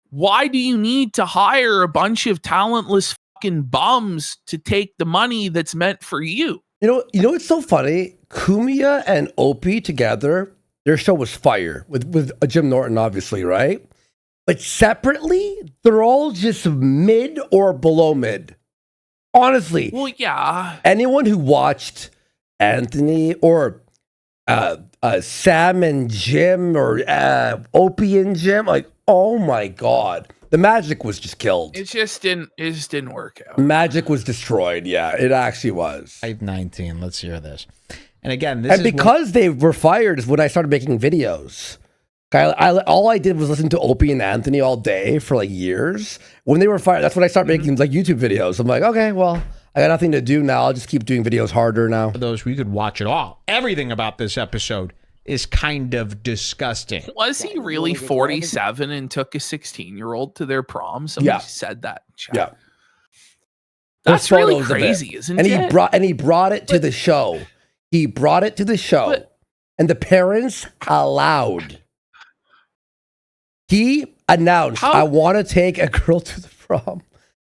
why do you need to hire a bunch of talentless fucking bums to take the money that's meant for you? You know what's so funny? Kumia and Opie together, their show was fire with Jim Norton, obviously, right? But separately, they're all just mid or below mid. Honestly, Well, yeah. anyone who watched Anthony or Sam and Jim or Opie and Jim, like, oh my God, the magic was just killed. It just didn't work out. Magic was destroyed. Yeah, it actually was. 519. Let's hear this. And again, this And is because they were fired is when I started making videos. All I did was listen to Opie and Anthony all day for like years. When they were fired, that's when I started making like YouTube videos. I'm like, okay, well, I got nothing to do now. I'll just keep doing videos harder now. for those we could watch it all. Everything about this episode is kind of disgusting. Was he really 47 and took a 16-year-old to their prom? Somebody Yeah. said that. in chat. Yeah. That's There's really photos of it. crazy, isn't And it? he brought it to the show. He brought it to the show, But- and the parents allowed. He announced, How- "I want to take a girl to the prom,"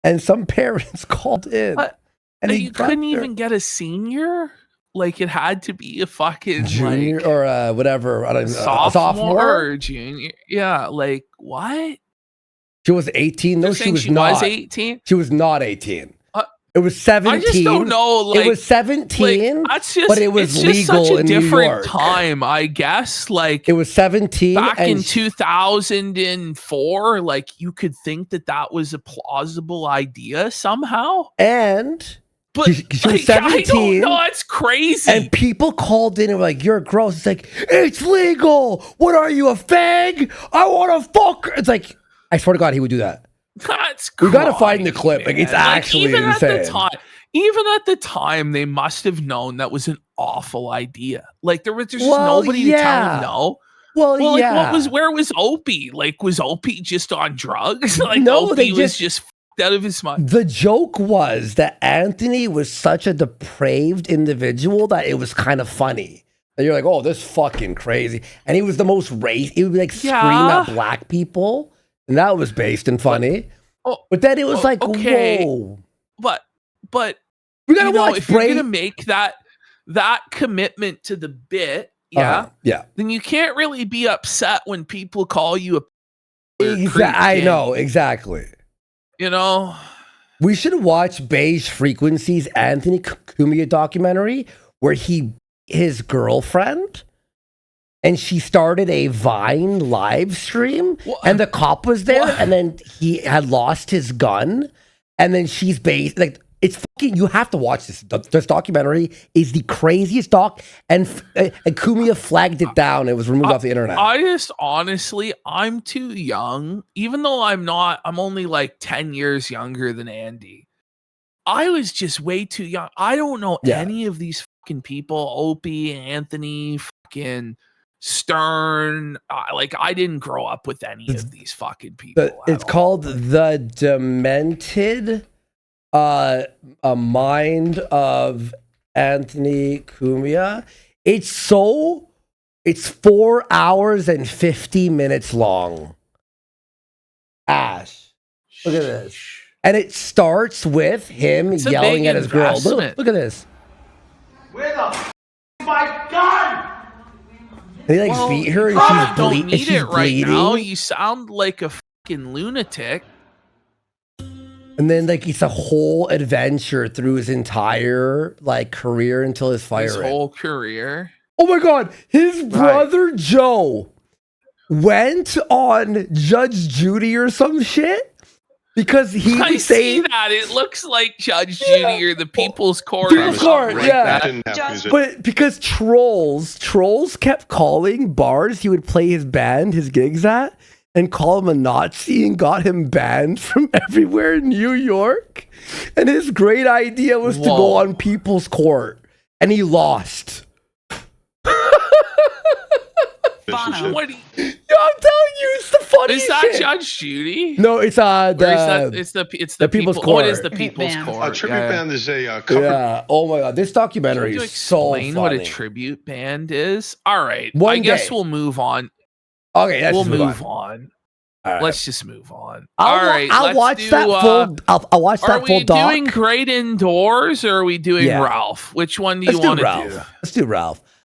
and some parents called in, But- and you couldn't even get a senior? Like, it had to be a fucking junior like, or whatever. I don't know, sophomore or junior. Yeah, like what? She was 18. No, You're she saying was she not. was 18. She was not 18. Uh, It was 17. I just don't know. Like, it was 17, that's just, but it was it's just legal such a in New different York. time, I guess. Like, It was 17. back and in 2004, like you could think that was a plausible idea somehow. and But she was like, I don't 17, know. It's crazy. and people called in and were like, "You're gross." It's like, "It's legal. What are you, a fag? I want to fuck her." It's like, I swear to God, he would do that. That's We gotta find the crazy, clip. Like, it's man. actually even insane. Even at the time, they must have known that was an awful idea. Like there's just Well, nobody to tell yeah. them no. Well, Well, like yeah. where was Opie? Like, was Opie just on drugs? Like No, Opie they was just- just out of his mind. The joke was that Anthony was such a depraved individual that it was kind of funny. And you're like, "Oh, this fucking crazy." And he was the most race. He would like scream Yeah. at black people, and that was based and funny. Oh, But then it was oh, like, okay. whoa, but we gotta you know, watch if you're Brave. gonna make that commitment to the bit, yeah, Yeah. then you can't really be upset when people call you a creep, I kid, know exactly. You know, We should watch Beige Frequencies Anthony Cumia documentary where his girlfriend and she started a Vine live stream and the cop was there and then he had lost his gun and then she's based like it's fucking you have to watch this. This documentary is the craziest doc and Cumia flagged it down. It was removed off the internet. I just honestly, I'm too young. Even though I'm only like 10 years younger than Andy. I was just way too young. I don't know any of these fucking people. Opie, Anthony, fucking Stern. Like, I didn't grow up with any of these fucking people. It's called The Demented A Mind of Anthony Cumia. It's 4 hours and 50 minutes long. Ash, look at this. And it starts with him It's a yelling big at his girl. investment. Look at this. Where the f- is my gun? And he like beat her and I she's, don't need she's it right bleeding. now. You sound like a fucking lunatic. And then like it's a whole adventure through his entire like career until his His firing. whole career. Oh my God, his brother Joe went on Judge Judy or some shit because he I was see saying, that. It looks like Judge Judy or the People's Court. or People's something Court, like yeah. that. Didn't have music. but because trolls kept calling bars he would play his band, his gigs at, and call him a Nazi and got him banned from everywhere in New York. And his great idea was to go Whoa. on People's Court, and he lost. Relationship. What do you- Yo, I'm telling you, it's the funniest is that shit. Judge Judy? No, it's Or is that, the it's the People's people, What Court. is the People's Band. Court? A tribute Yeah. band is a cover. yeah. Oh my god, this documentary Can you is so explain what a funny. tribute band is? All right, One I guess day. we'll move on. Okay, let's We'll just move on. All right. Let's just move on. I'll, All right, I'll let's watch do, that full. I'll watch Are that full we doc. doing Great Indoors or are we doing Yeah. Ralph? Which one do Let's you do want to Ralph. do? Let's do Ralph.